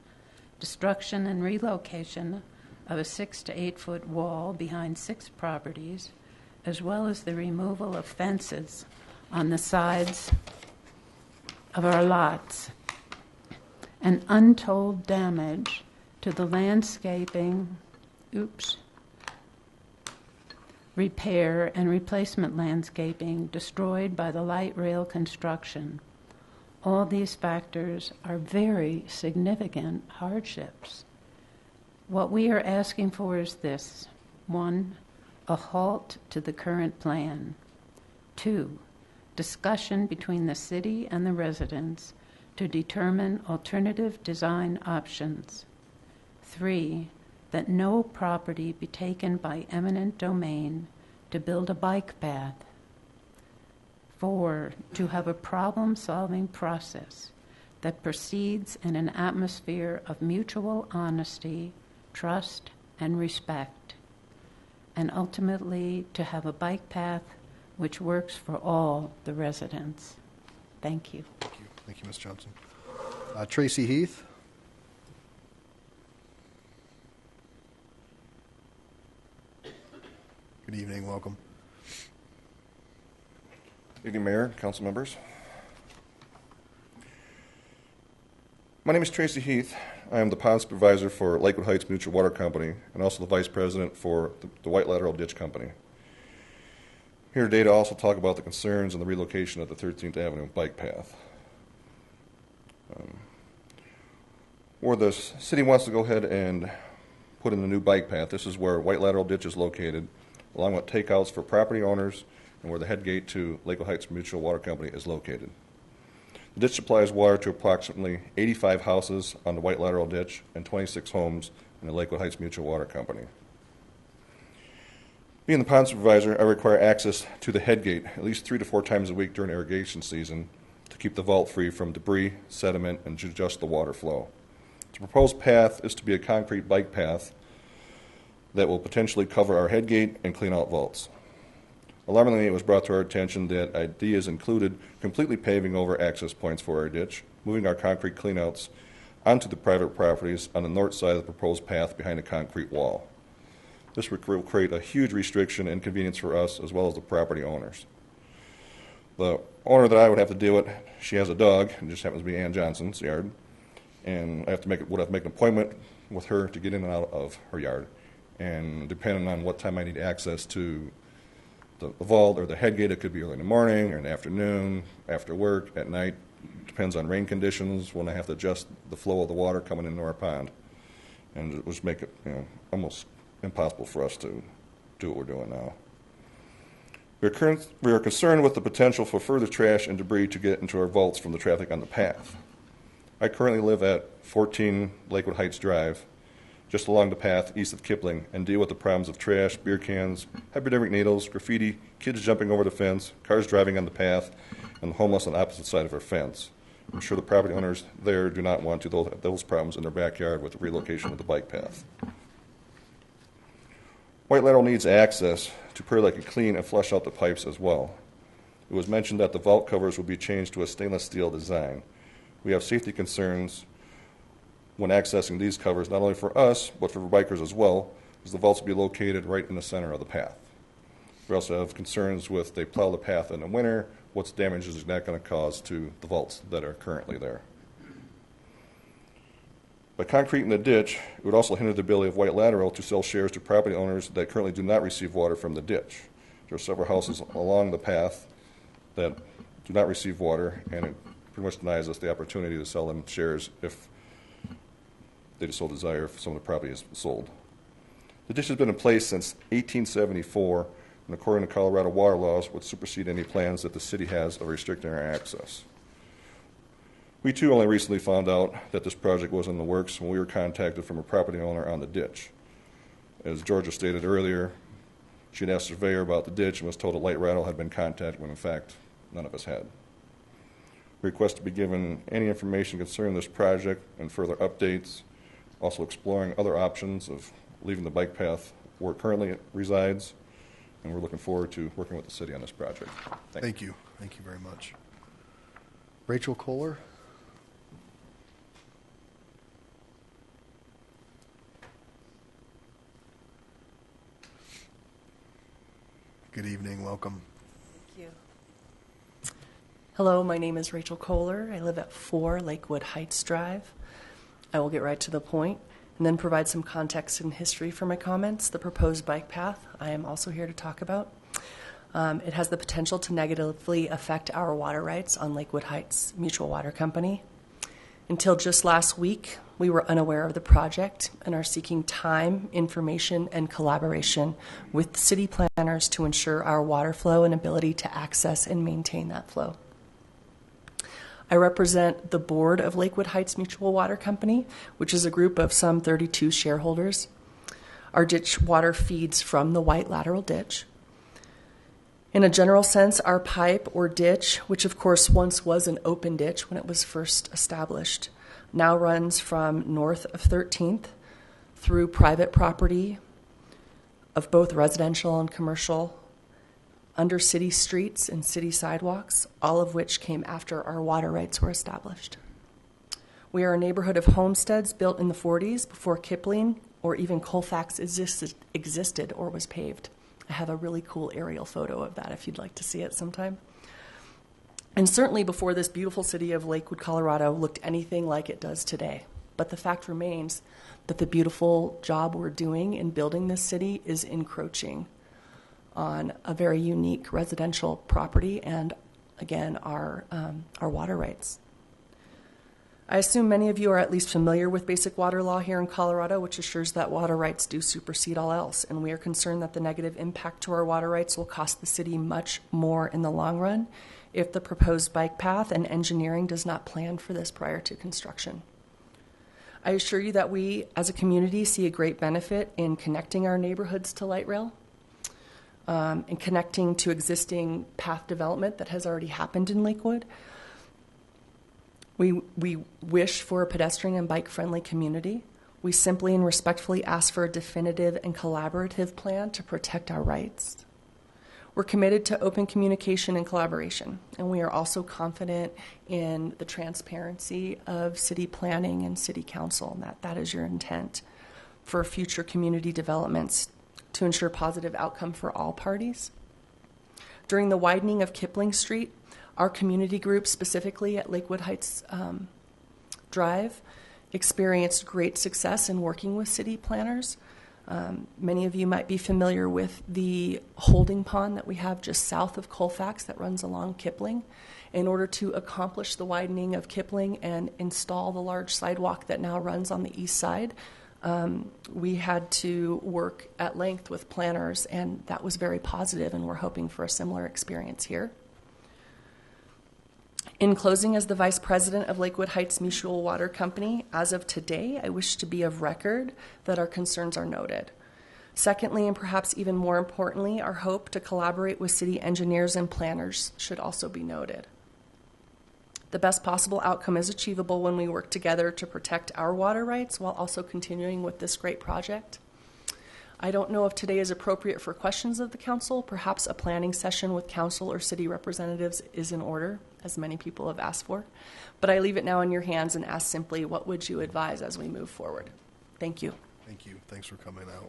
destruction and relocation of a 6 to 8 foot wall behind 6 properties, as well as the removal of fences on the sides of our lots, and untold damage to the landscaping, repair and replacement landscaping destroyed by the light rail construction. All these factors are very significant hardships. What we are asking for is this: 1, a halt to the current plan. 2, discussion between the city and the residents to determine alternative design options. 3, that no property be taken by eminent domain to build a bike path. 4, to have a problem-solving process that proceeds in an atmosphere of mutual honesty, trust, and respect. And ultimately, to have a bike path which works for all the residents. Thank you. Thank you. Thank you, Ms. Johnson. Tracy Heath. Good evening. Welcome. Good evening, Mayor, council members. My name is Tracy Heath. I am the pond supervisor for Lakewood Heights Mutual Water Company and also the vice president for the White Lateral Ditch Company. Here today to also talk about the concerns and the relocation of the 13th Avenue bike path. Where the city wants to go ahead and put in a new bike path, this is where White Lateral Ditch is located, along with takeouts for property owners and where the head gate to Lakewood Heights Mutual Water Company is located. The ditch supplies water to approximately 85 houses on the White Lateral Ditch and 26 homes in the Lakewood Heights Mutual Water Company. Being the pond supervisor, I require access to the head gate at least 3 to 4 times a week during irrigation season to keep the vault free from debris, sediment, and to adjust the water flow. The proposed path is to be a concrete bike path that will potentially cover our head gate and clean out vaults. Alarmingly, it was brought to our attention that ideas included completely paving over access points for our ditch, moving our concrete cleanouts onto the private properties on the north side of the proposed path behind a concrete wall. This will create a huge restriction and inconvenience for us as well as the property owners. The owner that I would have to deal with, she has a dog, and it just happens to be Ann Johnson's yard, and I would have to make an appointment with her to get in and out of her yard. And depending on what time I need access to the vault or the head gate, it could be early in the morning or in the afternoon, after work, at night. Depends on rain conditions, when I have to adjust the flow of the water coming into our pond. And it would make it almost impossible for us to do what we're doing now. We are concerned with the potential for further trash and debris to get into our vaults from the traffic on the path. I currently live at 14 Lakewood Heights Drive, just along the path east of Kipling, and deal with the problems of trash, beer cans, hypodermic needles, graffiti, kids jumping over the fence, cars driving on the path, and the homeless on the opposite side of our fence. I'm sure the property owners there do not want to have those problems in their backyard with the relocation of the bike path. White Lateral needs access to periodically clean and flush out the pipes as well. It was mentioned that the vault covers will be changed to a stainless steel design. We have safety concerns when accessing these covers, not only for us, but for bikers as well, as the vaults will be located right in the center of the path. We also have concerns with they plow the path in the winter, what's damage is that going to cause to the vaults that are currently there. By concrete in the ditch, it would also hinder the ability of White Lateral to sell shares to property owners that currently do not receive water from the ditch. There are several houses along the path that do not receive water, and it pretty much denies us the opportunity to sell them shares if they so desire if some of the property is sold. The ditch has been in place since 1874, and according to Colorado water laws, would supersede any plans that the city has of restricting our access. We too only recently found out that this project was in the works when we were contacted from a property owner on the ditch. As Georgia stated earlier, She had asked the surveyor about the ditch and was told a light rattle had been contacted when in fact none of us had. Request to be given any information concerning this project and further updates, also exploring other options of leaving the bike path where it currently resides, and we're looking forward to working with the city on this project. Thank you. Thank you very much. Rachel Kohler. Good evening. Welcome. Thank you. Hello, my name is Rachel Kohler. I live at 4 Lakewood Heights Drive. I will get right to the point and then provide some context and history for my comments. The proposed bike path I am also here to talk about. It has the potential to negatively affect our water rights on Lakewood Heights Mutual Water Company. Until just last week, we were unaware of the project and are seeking time, information, and collaboration with city planners to ensure our water flow and ability to access and maintain that flow. I represent the board of Lakewood Heights Mutual Water Company, which is a group of some 32 shareholders. Our ditch water feeds from the White Lateral Ditch. In a general sense, our pipe or ditch, which of course once was an open ditch when it was first established, now runs from north of 13th through private property of both residential and commercial, under city streets and city sidewalks, all of which came after our water rights were established. We are a neighborhood of homesteads built in the 40s before Kipling or even Colfax existed or was paved. I have a really cool aerial photo of that if you'd like to see it sometime. And certainly before this beautiful city of Lakewood, Colorado looked anything like it does today. But the fact remains that the beautiful job we're doing in building this city is encroaching on a very unique residential property and, again, our water rights. I assume many of you are at least familiar with basic water law here in Colorado, which assures that water rights do supersede all else, and we are concerned that the negative impact to our water rights will cost the city much more in the long run if the proposed bike path and engineering does not plan for this prior to construction. I assure you that we, as a community, see a great benefit in connecting our neighborhoods to light rail and connecting to existing path development that has already happened in Lakewood. We wish for a pedestrian and bike-friendly community. We simply and respectfully ask for a definitive and collaborative plan to protect our rights. We're committed to open communication and collaboration, and we are also confident in the transparency of city planning and city council, and that is your intent for future community developments to ensure positive outcome for all parties. During the widening of Kipling Street, our community group, specifically at Lakewood Heights Drive, experienced great success in working with city planners. Many of you might be familiar with the holding pond that we have just south of Colfax that runs along Kipling. In order to accomplish the widening of Kipling and install the large sidewalk that now runs on the east side, we had to work at length with planners, and that was very positive, and we're hoping for a similar experience here. In closing, as the Vice President of Lakewood Heights Mutual Water Company, as of today, I wish to be of record that our concerns are noted. Secondly, and perhaps even more importantly, our hope to collaborate with city engineers and planners should also be noted. The best possible outcome is achievable when we work together to protect our water rights while also continuing with this great project. I don't know if today is appropriate for questions of the council. Perhaps a planning session with council or city representatives is in order, as many people have asked for. But I leave it now in your hands and ask simply, what would you advise as we move forward? Thank you. Thank you. Thanks for coming out.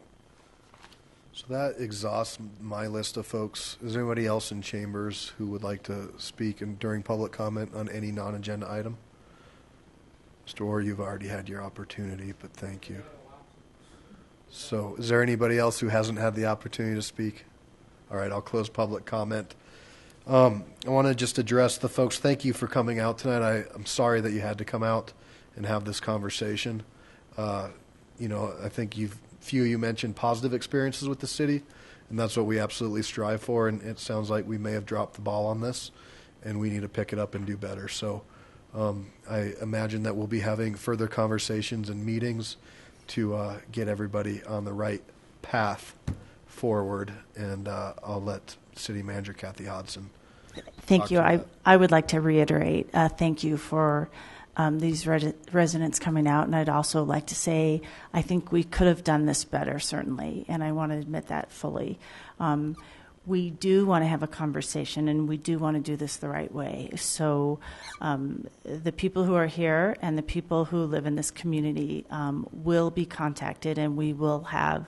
So that exhausts my list of folks. Is there anybody else in chambers who would like to speak during public comment on any non-agenda item? Mr. Orr, you've already had your opportunity, but thank you. So is there anybody else who hasn't had the opportunity to speak? All right, I'll close public comment. I want to just address the folks. Thank you for coming out tonight. I'm sorry that you had to come out and have this conversation. I think few of you mentioned positive experiences with the city, and that's what we absolutely strive for, and it sounds like we may have dropped the ball on this, and we need to pick it up and do better. So I imagine that we'll be having further conversations and meetings to get everybody on the right path forward, and I'll let City Manager Kathy Hodson. Thank you. I would like to reiterate thank you for these residents coming out, and I'd also like to say I think we could have done this better, certainly, and I want to admit that fully. We do want to have a conversation, and we do want to do this the right way. So the people who are here and the people who live in this community will be contacted, and we will have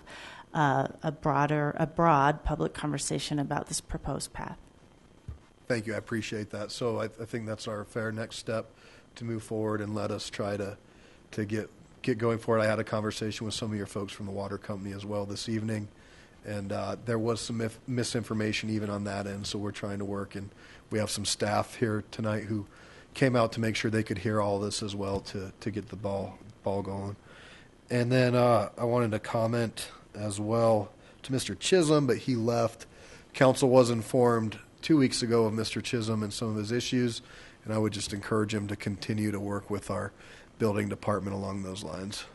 a broad public conversation about this proposed path. Thank you. I appreciate that. So I think that's our fair next step to move forward and let us try to get going forward. I had a conversation with some of your folks from the water company as well this evening, and there was some misinformation even on that end, so we're trying to work, and we have some staff here tonight who came out to make sure they could hear all this as well to get the ball going. And then I wanted to comment as well to Mr. Chisholm, but he left. Council was informed 2 weeks ago of Mr. Chisholm and some of his issues, and I would just encourage him to continue to work with our building department along those lines.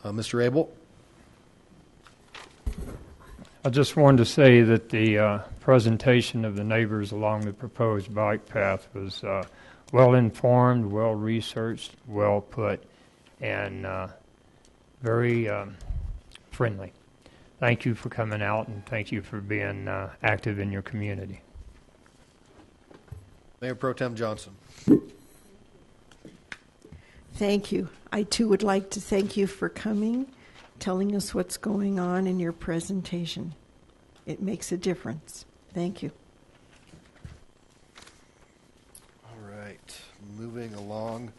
Mr. Abel? I just wanted to say that the presentation of the neighbors along the proposed bike path was well informed, well researched, well put, and very friendly. Thank you for coming out, and thank you for being active in your community. Mayor Pro Tem Johnson. Thank you. I too would like to thank you for coming, telling us what's going on in your presentation. It makes a difference. Thank you. All right, moving along.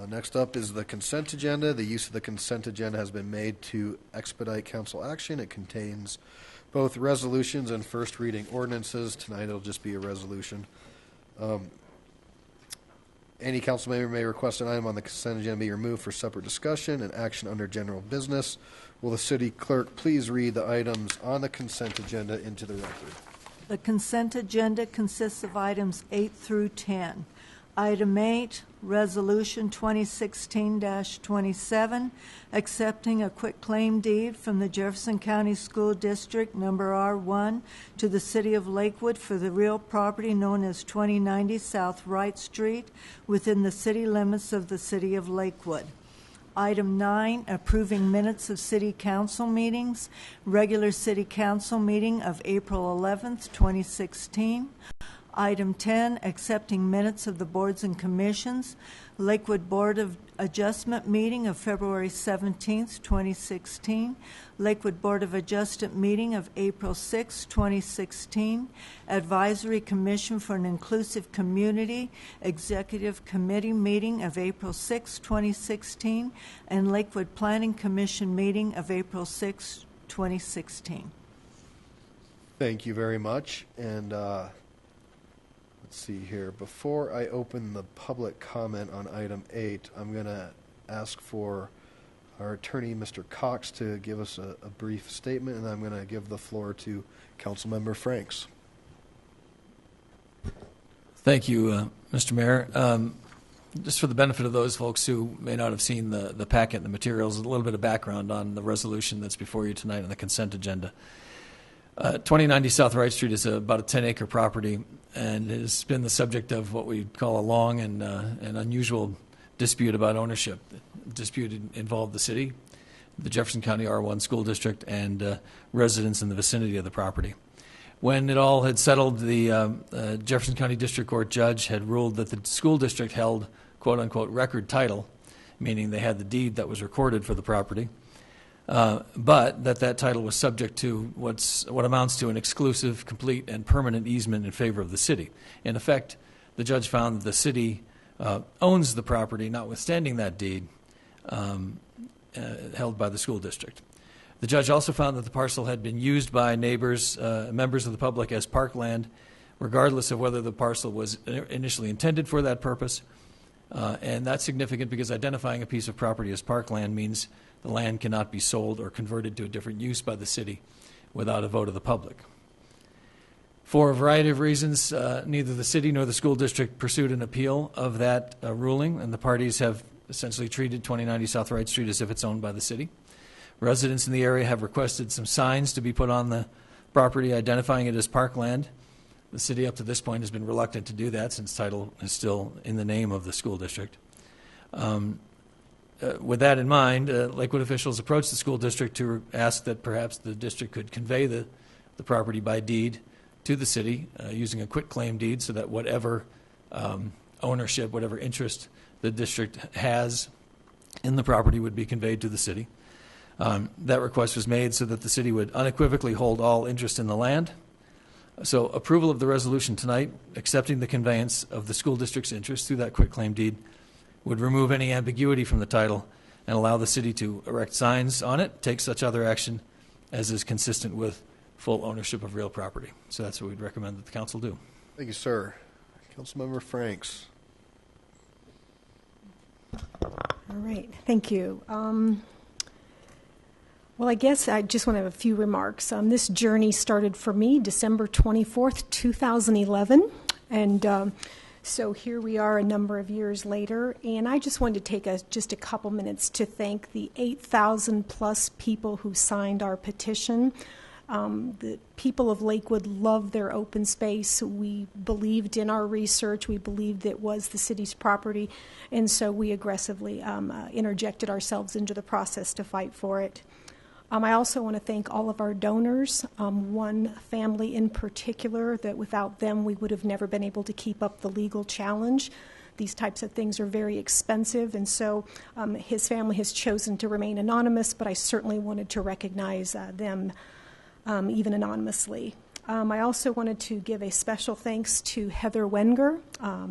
Next up is the consent agenda. The use of the consent agenda has been made to expedite council action. It contains both resolutions and first reading ordinances. Tonight it'll just be a resolution. Any council member may request an item on the consent agenda be removed for separate discussion and action under general business. Will the city clerk please read the items on the consent agenda into the record? The consent agenda consists of items 8 through 10. Item 8, Resolution 2016-27, accepting a quitclaim deed from the Jefferson County School District Number R1 to the City of Lakewood for the real property known as 2090 South Wright Street within the city limits of the City of Lakewood. Item 9, approving minutes of City Council meetings, regular City Council meeting of April 11th, 2016. Item 10, accepting minutes of the boards and commissions, Lakewood Board of Adjustment meeting of February 17th, 2016, Lakewood Board of Adjustment meeting of April 6, 2016, Advisory Commission for an Inclusive Community Executive Committee meeting of April 6, 2016, and Lakewood Planning Commission meeting of April 6, 2016. Thank you very much. And let's see here. Before I open the public comment on item 8, I'm going to ask for our attorney, Mr. Cox, to give us a brief statement, and I'm going to give the floor to Councilmember Franks. Thank you, Mr. Mayor. Just for the benefit of those folks who may not have seen the packet and the materials, a little bit of background on the resolution that's before you tonight on the consent agenda. 2090 South Wright Street is about a 10-acre property, and it has been the subject of what we call a long and unusual dispute about ownership. The dispute involved the city, the Jefferson County R1 School District, and residents in the vicinity of the property. When it all had settled, the Jefferson County District Court judge had ruled that the school district held, quote-unquote, record title, meaning they had the deed that was recorded for the property, but that title was subject to what amounts to an exclusive, complete, and permanent easement in favor of the city. In effect, the judge found that the city owns the property, notwithstanding that deed held by the school district. The judge also found that the parcel had been used by neighbors, members of the public, as parkland, regardless of whether the parcel was initially intended for that purpose. And that's significant because identifying a piece of property as parkland means the land cannot be sold or converted to a different use by the city without a vote of the public. For a variety of reasons, neither the city nor the school district pursued an appeal of that ruling, and the parties have essentially treated 2090 South Wright Street as if it's owned by the city. Residents in the area have requested some signs to be put on the property identifying it as parkland. The city up to this point has been reluctant to do that since title is still in the name of the school district. With that in mind, Lakewood officials approached the school district to ask that perhaps the district could convey the property by deed to the city using a quitclaim deed so that whatever ownership, whatever interest the district has in the property would be conveyed to the city. That request was made so that the city would unequivocally hold all interest in the land. So approval of the resolution tonight, accepting the conveyance of the school district's interest through that quitclaim deed, would remove any ambiguity from the title and allow the city to erect signs on it, take such other action as is consistent with full ownership of real property. So that's what we'd recommend that the council do. Thank you, sir. Councilmember Franks. All right, thank you. Well, I guess I just want to have a few remarks. This journey started for me December 24th, 2011, and so here we are a number of years later, and I just wanted to take just a couple minutes to thank the 8,000 plus people who signed our petition. The people of Lakewood love their open space. We believed in our research. We believed it was the city's property, and so we aggressively interjected ourselves into the process to fight for it. I also want to thank all of our donors, one family in particular that without them we would have never been able to keep up the legal challenge. These types of things are very expensive, and so his family has chosen to remain anonymous, but I certainly wanted to recognize them even anonymously. I also wanted to give a special thanks to Heather Wenger.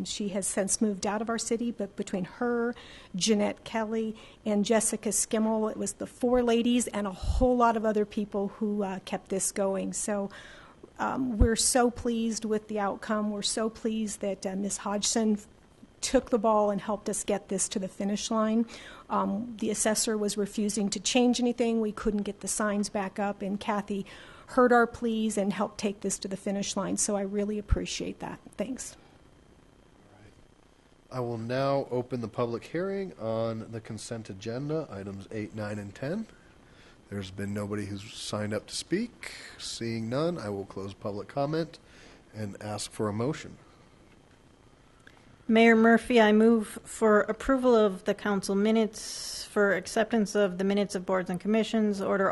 She has since moved out of our city, but between her, Jeanette Kelly, and Jessica Skimmel, it was the four ladies and a whole lot of other people who kept this going. So we're so pleased with the outcome. We're so pleased that Ms. Hodgson took the ball and helped us get this to the finish line. The assessor was refusing to change anything. We couldn't get the signs back up, and Kathy heard our pleas and helped take this to the finish line. So I really appreciate that. Thanks. I will now open the public hearing on the consent agenda, items 8, 9, and 10. There's been nobody who's signed up to speak. Seeing none, I will close public comment and ask for a motion. Mayor Murphy, I move for approval of the council minutes, for acceptance of the minutes of boards and commissions, order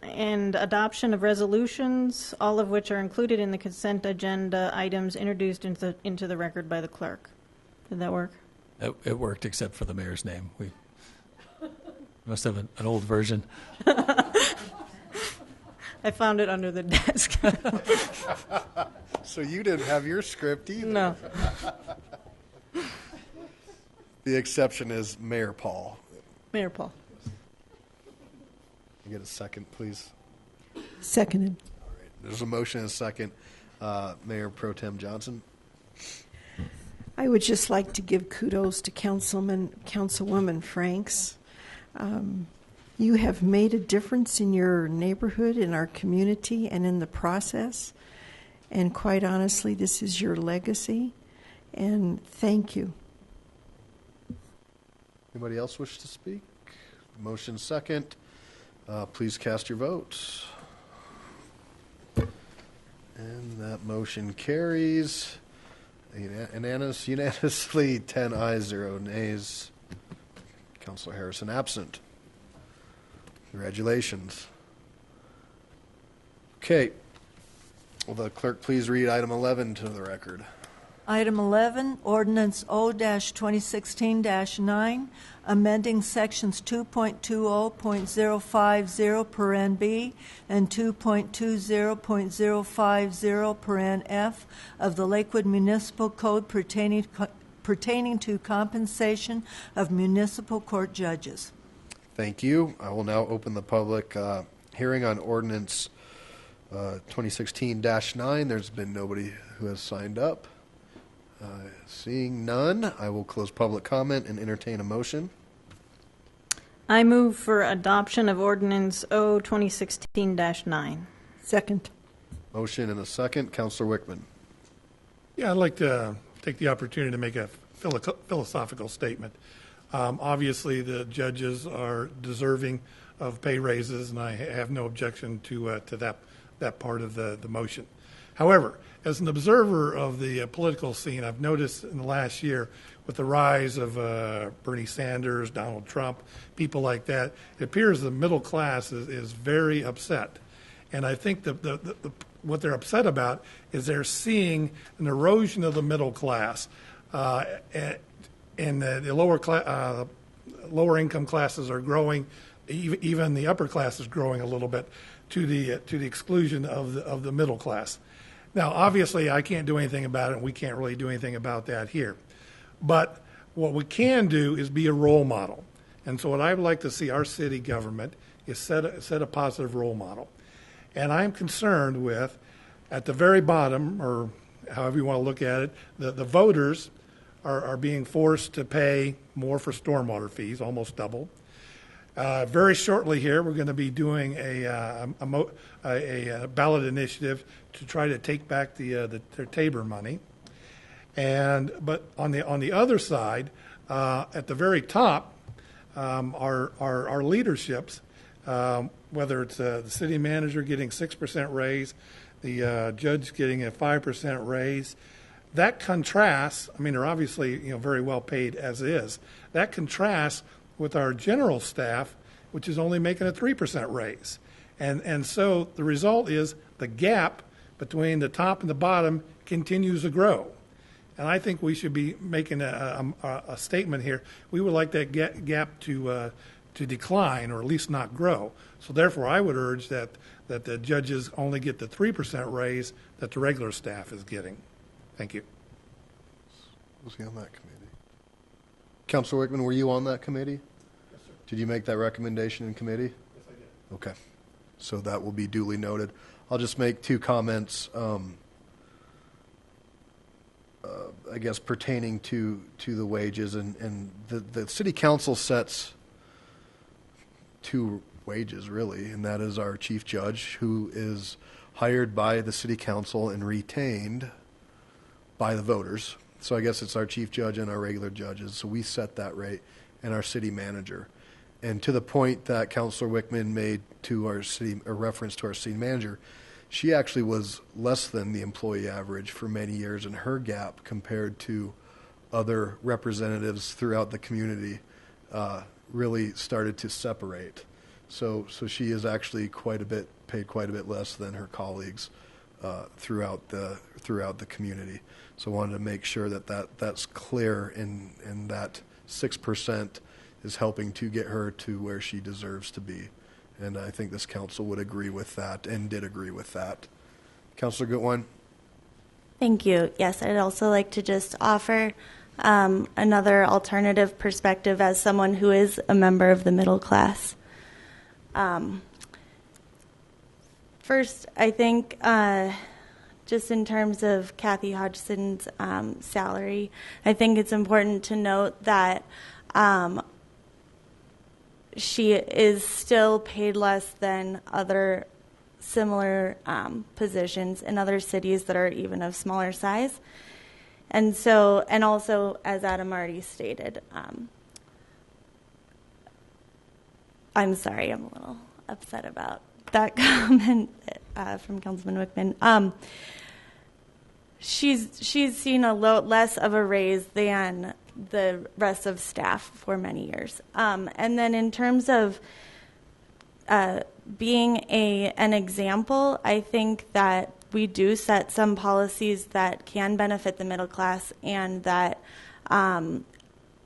and adoption of resolutions, all of which are included in the consent agenda items introduced into the record by the clerk. Did that work? It worked, except for the mayor's name. We must have an old version. I found it under the desk. So you didn't have your script either. No. The exception is Mayor Paul. Mayor Paul. Can I get a second, please? Seconded. All right. There's a motion and a second. Mayor Pro Tem Johnson. I would just like to give kudos to Councilwoman Franks. You have made a difference in your neighborhood, in our community, and in the process. And quite honestly, this is your legacy. And thank you. Anybody else wish to speak? Motion second. Please cast your votes. And that motion carries unanimously, 10 ayes, 0 nays. Councilor Harrison absent. Congratulations. Okay. Will the clerk please read item 11 to the record? Item 11, Ordinance O-2016-9, amending Sections 2.20.050 paren B and 2.20.050 paren F of the Lakewood Municipal Code pertaining to compensation of municipal court judges. Thank you. I will now open the public hearing on Ordinance 2016-9. There's been nobody who has signed up. Seeing none, I will close public comment and entertain a motion. I move for adoption of Ordinance O-2016-9. Second. Motion and a second. Councilor Wickman. Yeah, I'd like to take the opportunity to make a philosophical statement. Obviously, the judges are deserving of pay raises, and I have no objection to that part of the motion. However, as an observer of the political scene, I've noticed in the last year with the rise of Bernie Sanders, Donald Trump, people like that, it appears the middle class is very upset. And I think what they're upset about is they're seeing an erosion of the middle class, and the lower income classes are growing, even the upper class is growing a little bit to the exclusion of the middle class. Now, obviously, I can't do anything about it, and we can't really do anything about that here. But what we can do is be a role model. And so what I would like to see our city government is set a positive role model. And I'm concerned with, at the very bottom, or however you want to look at it, the voters are being forced to pay more for stormwater fees, almost double. Very shortly here, we're going to be doing a ballot initiative to try to take back their Tabor money. But on the other side, at the very top, our leaderships, whether it's the city manager getting 6% raise, the judge getting a 5% raise, that contrasts. I mean, they're obviously very well paid as is. That contrasts with our general staff, which is only making a 3% raise, and so the result is the gap between the top and the bottom continues to grow. And I think we should be making a statement here. We would like that gap to decline, or at least not grow. So therefore, I would urge that the judges only get the 3% raise that the regular staff is getting. Thank you. Was he on that committee? Councilor Wickman, were you on that committee? Yes, sir. Did you make that recommendation in committee? Yes, I did. Okay. So that will be duly noted. I'll just make two comments, I guess, pertaining to the wages. And the city council sets two wages, really, and that is our chief judge, who is hired by the city council and retained by the voters. So I guess it's our chief judge and our regular judges. So we set that rate, and our city manager. And to the point that Councilor Wickman made to our city, a reference to our city manager, she actually was less than the employee average for many years, and her gap compared to other representatives throughout the community really started to separate. So she is actually paid quite a bit less than her colleagues throughout the community. So I wanted to make sure that's clear, and that 6% is helping to get her to where she deserves to be. And I think this council would agree with that, and did agree with that. Councilor Gutwein? Thank you. Yes, I'd also like to just offer another alternative perspective as someone who is a member of the middle class. First, I think just in terms of Kathy Hodgson's salary, I think it's important to note that she is still paid less than other similar positions in other cities that are even of smaller size. And so, and also, as Adam already stated, I'm sorry, I'm a little upset about that comment from Councilman Wickman. She's seen less of a raise than the rest of staff for many years. And then in terms of being an example, I think that we do set some policies that can benefit the middle class, and that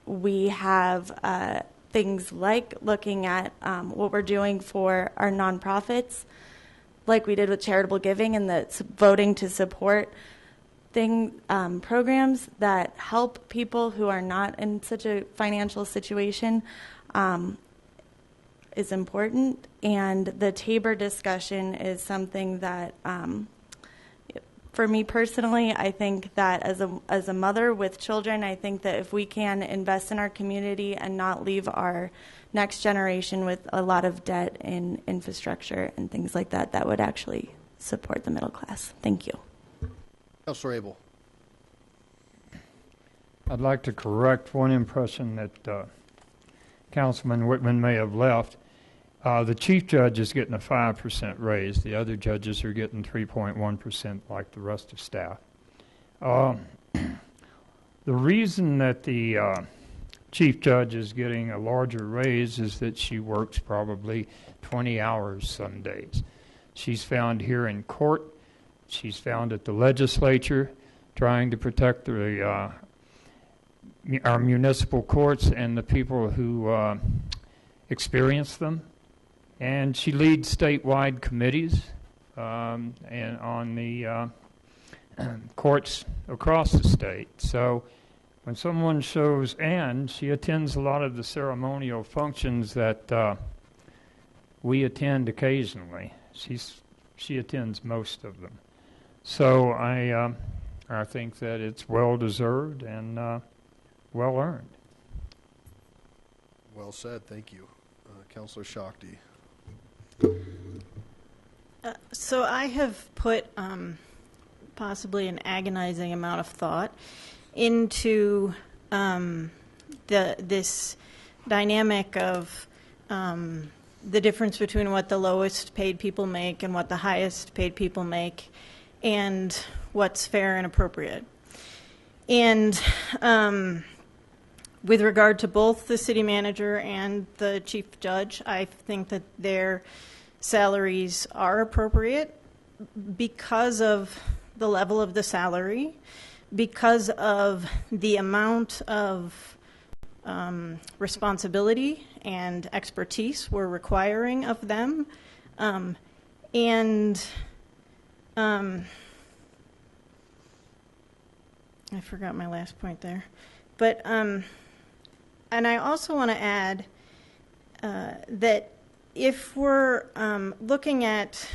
we have things like looking at what we're doing for our nonprofits, like we did with charitable giving, and the voting to support programs that help people who are not in such a financial situation is important. And the Tabor discussion is something that, for me personally, I think that as a mother with children, I think that if we can invest in our community and not leave our next generation with a lot of debt in infrastructure and things like that, that would actually support the middle class. Thank you. Councilor Abel. I'd like to correct one impression that Councilman Whitman may have left. The chief judge is getting a 5% raise. The other judges are getting 3.1% like the rest of staff. The reason that the chief judge is getting a larger raise is that she works probably 20 hours some days. She's found here in court. She's found at the legislature trying to protect our municipal courts and the people who experience them. And she leads statewide committees and on the courts across the state. So when someone shows, and she attends a lot of the ceremonial functions that we attend occasionally. She attends most of them. So I think that it's well deserved and well earned. Well said. Thank you, Councilor Shakti. So I have put possibly an agonizing amount of thought into this dynamic of the difference between what the lowest paid people make and what the highest paid people make, and what's fair and appropriate. And with regard to both the city manager and the chief judge, I think that their salaries are appropriate because of the level of the salary, because of the amount of responsibility and expertise we're requiring of them, and I forgot my last point there, but and I also want to add that if we're looking at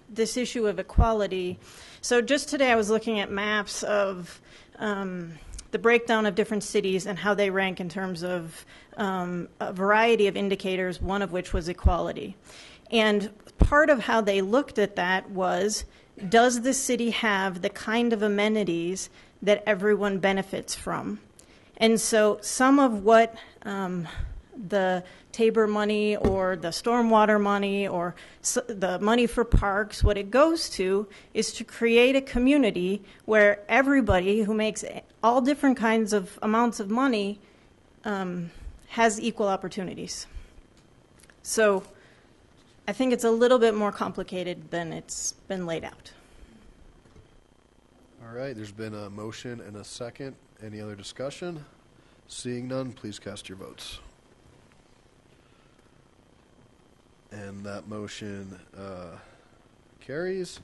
this issue of equality, so just today I was looking at maps of the breakdown of different cities and how they rank in terms of a variety of indicators, one of which was equality. And part of how they looked at that was, does the city have the kind of amenities that everyone benefits from? And so some of what the Tabor money or the stormwater money or the money for parks, what it goes to is to create a community where everybody who makes all different kinds of amounts of money has equal opportunities. So I think it's a little bit more complicated than it's been laid out. All right, there's been a motion and a second. Any other discussion? Seeing none, please cast your votes. And that motion carries.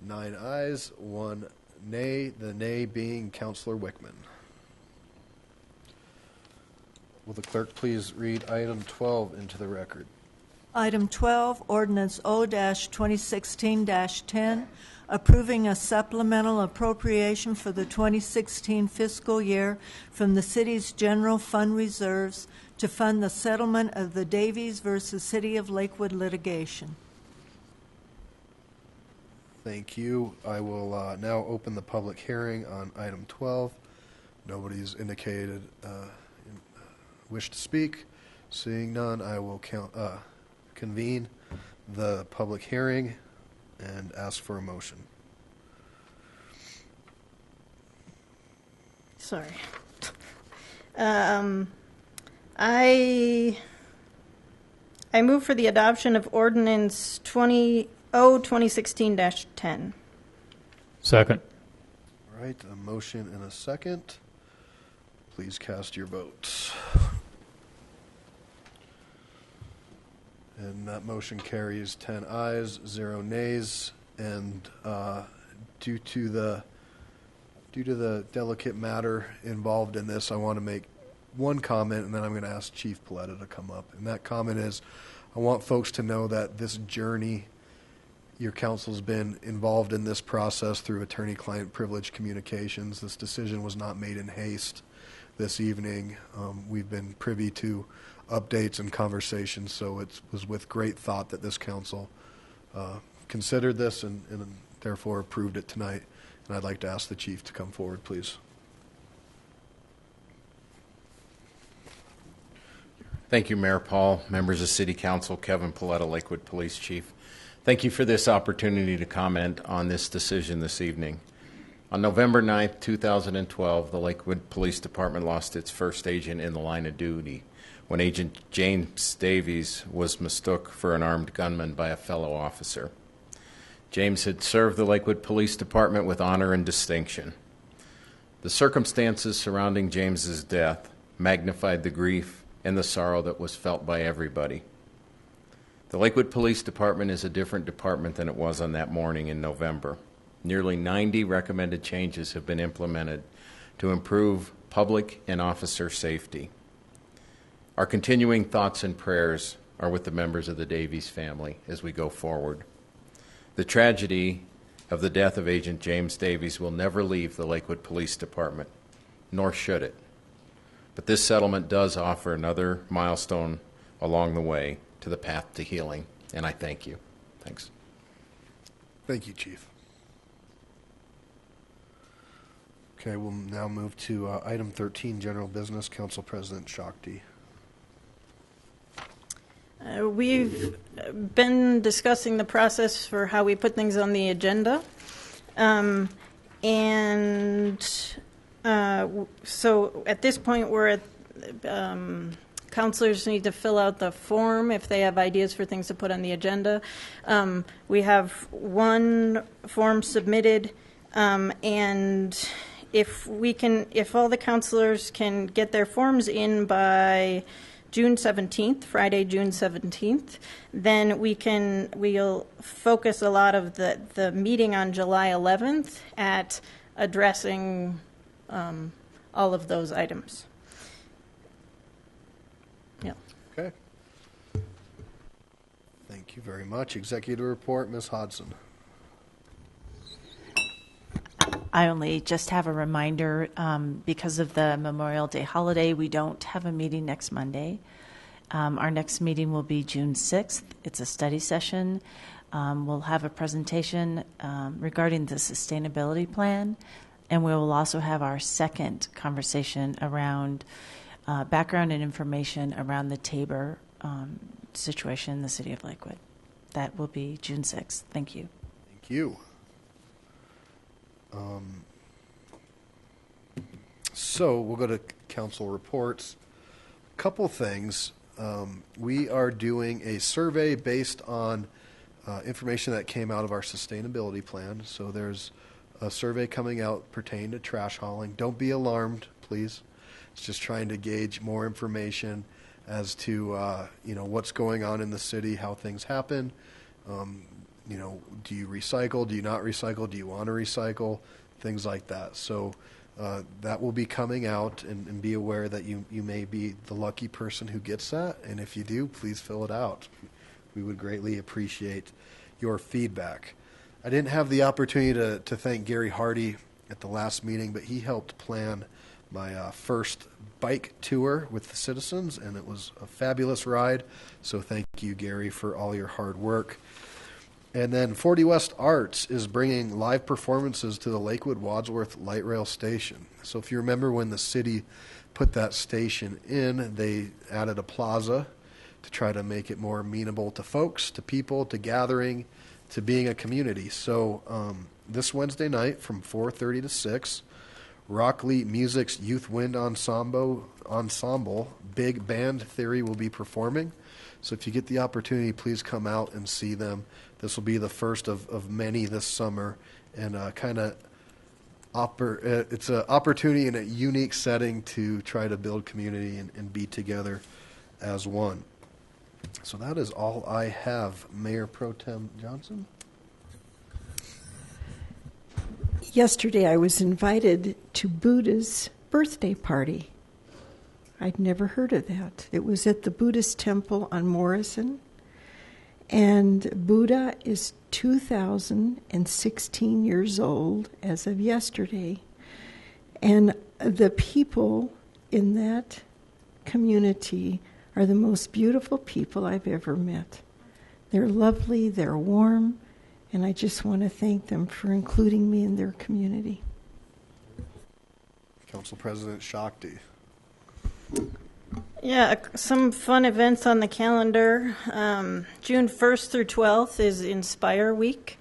9 ayes, 1 nay, the nay being Councilor Wickman. Will the clerk please read item 12 into the record? Item 12, Ordinance O-2016-10, approving a supplemental appropriation for the 2016 fiscal year from the city's general fund reserves to fund the settlement of the Davies versus City of Lakewood litigation. Thank you. I will now open the public hearing on item 12. Nobody's indicated wish to speak. Seeing none, I will convene the public hearing and ask for a motion. Sorry. I move for the adoption of Ordinance 2016-10. Second. All right, a motion and a second. Please cast your votes. And that motion carries 10 ayes, 0 nays, and due to the delicate matter involved in this, I want to make one comment, and then I'm going to ask Chief Paletta to come up. And that comment is, I want folks to know that this journey, your council's been involved in this process through attorney-client privilege communications. This decision was not made in haste this evening. We've been privy to updates and conversations, so it was with great thought that this council considered this and therefore approved it tonight. And I'd like to ask the chief to come forward, please. Thank you, Mayor Paul, members of City Council, Kevin Paletta, Lakewood Police Chief. Thank you for this opportunity to comment on this decision this evening. On November 9th, 2012, the Lakewood Police Department lost its first agent in the line of duty when Agent James Davies was mistook for an armed gunman by a fellow officer. James had served the Lakewood Police Department with honor and distinction. The circumstances surrounding James's death magnified the grief and the sorrow that was felt by everybody. The Lakewood Police Department is a different department than it was on that morning in November. Nearly 90 recommended changes have been implemented to improve public and officer safety. Our continuing thoughts and prayers are with the members of the Davies family as we go forward. The tragedy of the death of Agent James Davies will never leave the Lakewood Police Department, nor should it. But this settlement does offer another milestone along the way to the path to healing, and I thank you. Thanks. Thank you, Chief. Okay, we'll now move to item 13, general business. Council President Shakti. We've been discussing the process for how we put things on the agenda. So at this point, we're at councilors need to fill out the form if they have ideas for things to put on the agenda. We have one form submitted, and if all the councilors can get their forms in by June 17th, Friday, June 17th, then we'll focus a lot of the meeting on July 11th at addressing all of those items. Yeah. Okay. Thank you very much. Executive report, Ms. Hodson. I only just have a reminder, because of the Memorial Day holiday, we don't have a meeting next Monday. Our next meeting will be June 6th. It's a study session. We'll have a presentation regarding the sustainability plan, and we will also have our second conversation around background and information around the Tabor situation in the city of Lakewood. That will be June 6th. Thank you. Thank you. So we'll go to council reports. A couple things. We are doing a survey based on information that came out of our sustainability plan. So there's a survey coming out pertaining to trash hauling. Don't be alarmed, please. It's just trying to gauge more information as to what's going on in the city, how things happen. Do you recycle? Do you not recycle? Do you want to recycle? Things like that. So that will be coming out, and be aware that you may be the lucky person who gets that. And if you do, please fill it out. We would greatly appreciate your feedback. I didn't have the opportunity to thank Gary Hardy at the last meeting, but he helped plan my first bike tour with the citizens, and it was a fabulous ride. So thank you, Gary, for all your hard work. And then 40 West Arts is bringing live performances to the Lakewood Wadsworth Light Rail Station. So if you remember when the city put that station in, they added a plaza to try to make it more amenable to folks, to people, to gathering, to being a community. So this Wednesday night from 4:30 to 6, Rockley Music's Youth Wind Ensemble, Big Band Theory will be performing. So if you get the opportunity, please come out and see them. This will be the first of many this summer, and it's an opportunity in a unique setting to try to build community and be together as one. So that is all I have. Mayor Pro Tem Johnson? Yesterday I was invited to Buddha's birthday party. I'd never heard of that. It was at the Buddhist temple on Morrison. And Buddha is 2,016 years old as of yesterday. And the people in that community are the most beautiful people I've ever met. They're lovely, they're warm, and I just want to thank them for including me in their community. Council President Shakti. Yeah, some fun events on the calendar. June 1st through 12th is Inspire Week,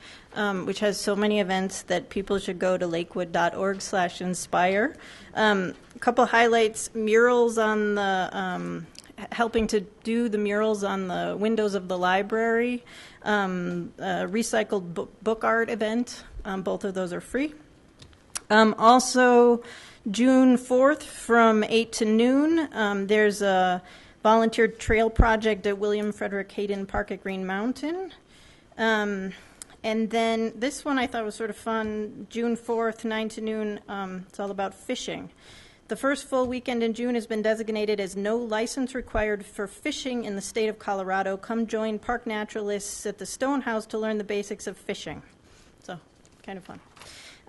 which has so many events that people should go to lakewood.org/inspire. A couple highlights: murals on the helping to do the murals on the windows of the library, recycled book art event. Both of those are free. Also, June 4th from 8 to noon, there's a volunteer trail project at William Frederick Hayden Park at Green Mountain. And then this one I thought was sort of fun, June 4th, 9 to noon, it's all about fishing. The first full weekend in June has been designated as no license required for fishing in the state of Colorado. Come join park naturalists at the Stonehouse to learn the basics of fishing. So, kind of fun.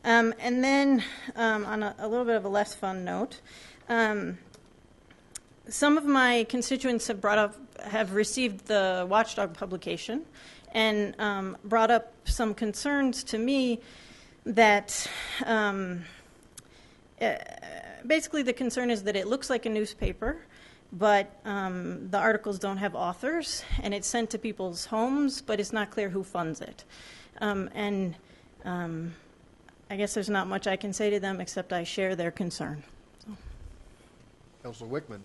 And then, on a little bit of a less fun note, some of my constituents have received the Watchdog publication and brought up some concerns to me that basically the concern is that it looks like a newspaper, but the articles don't have authors, and it's sent to people's homes, but it's not clear who funds it. I guess there's not much I can say to them except I share their concern. So. Councilor Wickman.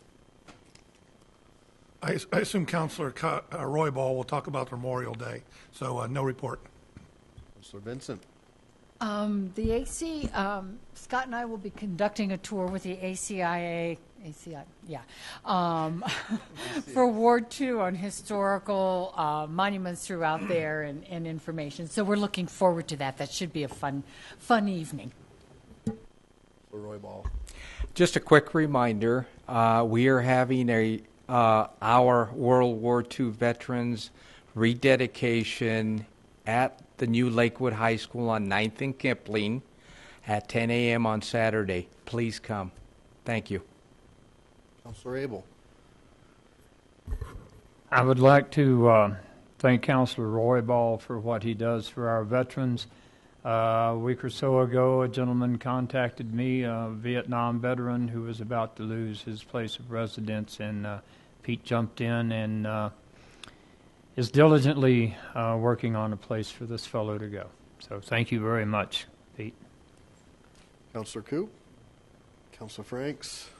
I assume Councilor Roybal will talk about Memorial Day, so no report. Councilor Vincent. The AC, Scott and I will be conducting a tour with the ACI, for Ward 2 on historical monuments throughout there and information. So we're looking forward to that. That should be a fun evening. Roybal. Just a quick reminder, we are having our World War II veterans rededication at the new Lakewood High School on 9th and Kipling at 10 a.m. on Saturday. Please come. Thank you. Councilor Abel. I would like to thank Councilor Roybal for what he does for our veterans. A week or so ago, a gentleman contacted me, a Vietnam veteran who was about to lose his place of residence, and Pete jumped in and is diligently working on a place for this fellow to go. So thank you very much, Pete. Councilor Coop. Councilor Franks.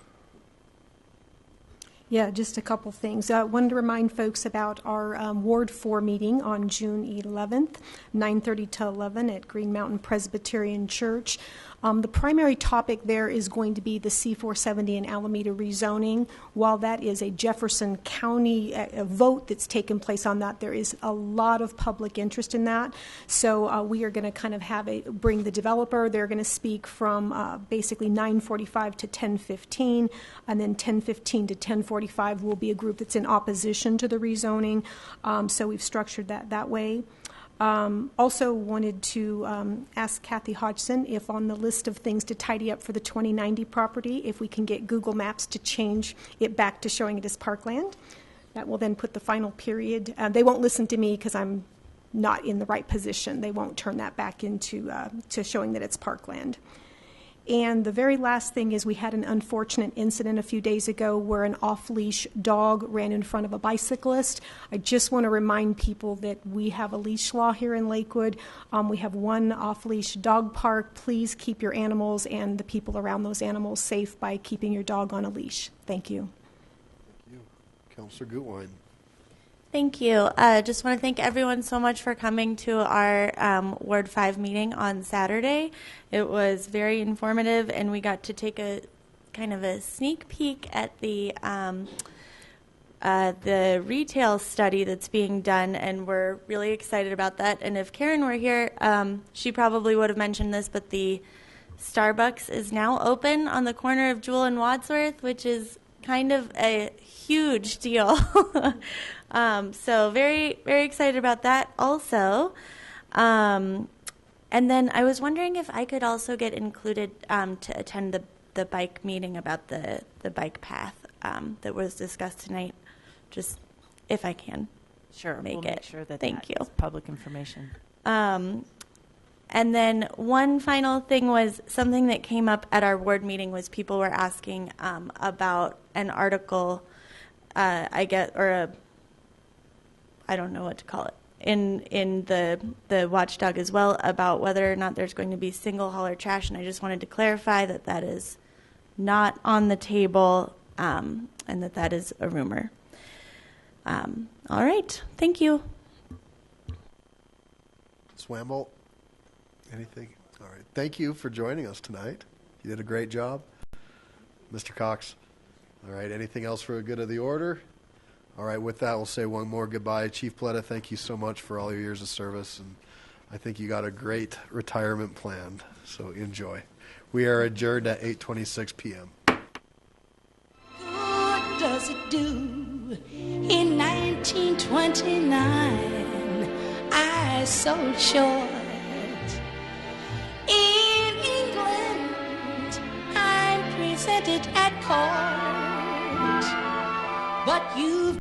Yeah, just a couple things. I wanted to remind folks about our Ward 4 meeting on June 11th, 9:30 to 11 at Green Mountain Presbyterian Church. The primary topic there is going to be the C-470 and Alameda rezoning. While that is a Jefferson County vote that's taken place on that, there is a lot of public interest in that. So we are going to kind of bring the developer. They're going to speak from basically 9:45 to 10:15, and then 10:15 to 10:45 will be a group that's in opposition to the rezoning. So we've structured that way. Also wanted to ask Kathy Hodgson if on the list of things to tidy up for the 2090 property, if we can get Google Maps to change it back to showing it as parkland. That will then put the final period. They won't listen to me because I'm not in the right position. They won't turn that back into to showing that it's parkland. And the very last thing is we had an unfortunate incident a few days ago where an off-leash dog ran in front of a bicyclist. I just want to remind people that we have a leash law here in Lakewood. We have one off-leash dog park. Please keep your animals and the people around those animals safe by keeping your dog on a leash. Thank you. Thank you. Councilor Gutwein. Thank you. Just want to thank everyone so much for coming to our Ward 5 meeting on Saturday. It was very informative, and we got to take a kind of a sneak peek at the retail study that's being done, and we're really excited about that. And if Karen were here, she probably would have mentioned this, but the Starbucks is now open on the corner of Jewel and Wadsworth, which is kind of a huge deal. So very, very excited about that also. And then I was wondering if I could also get included to attend the bike meeting about the bike path that was discussed tonight, just if I can. Sure, make we'll it. Make sure that Thank you. Is public information. And then one final thing was something that came up at our ward meeting was people were asking about an article I don't know what to call it, in the watchdog as well, about whether or not there's going to be single hauler trash, and I just wanted to clarify that that is not on the table, and that is a rumor. All right, thank you. Swambolt, anything? All right, thank you for joining us tonight. You did a great job. Mr. Cox. All right, anything else for a good of the order? All right, with that, we'll say one more goodbye. Chief Paletta, thank you so much for all your years of service, and I think you got a great retirement planned, so enjoy. We are adjourned at 8:26 p.m. What does it do? In 1929, I sold short. In England, I'm presented at court, but you've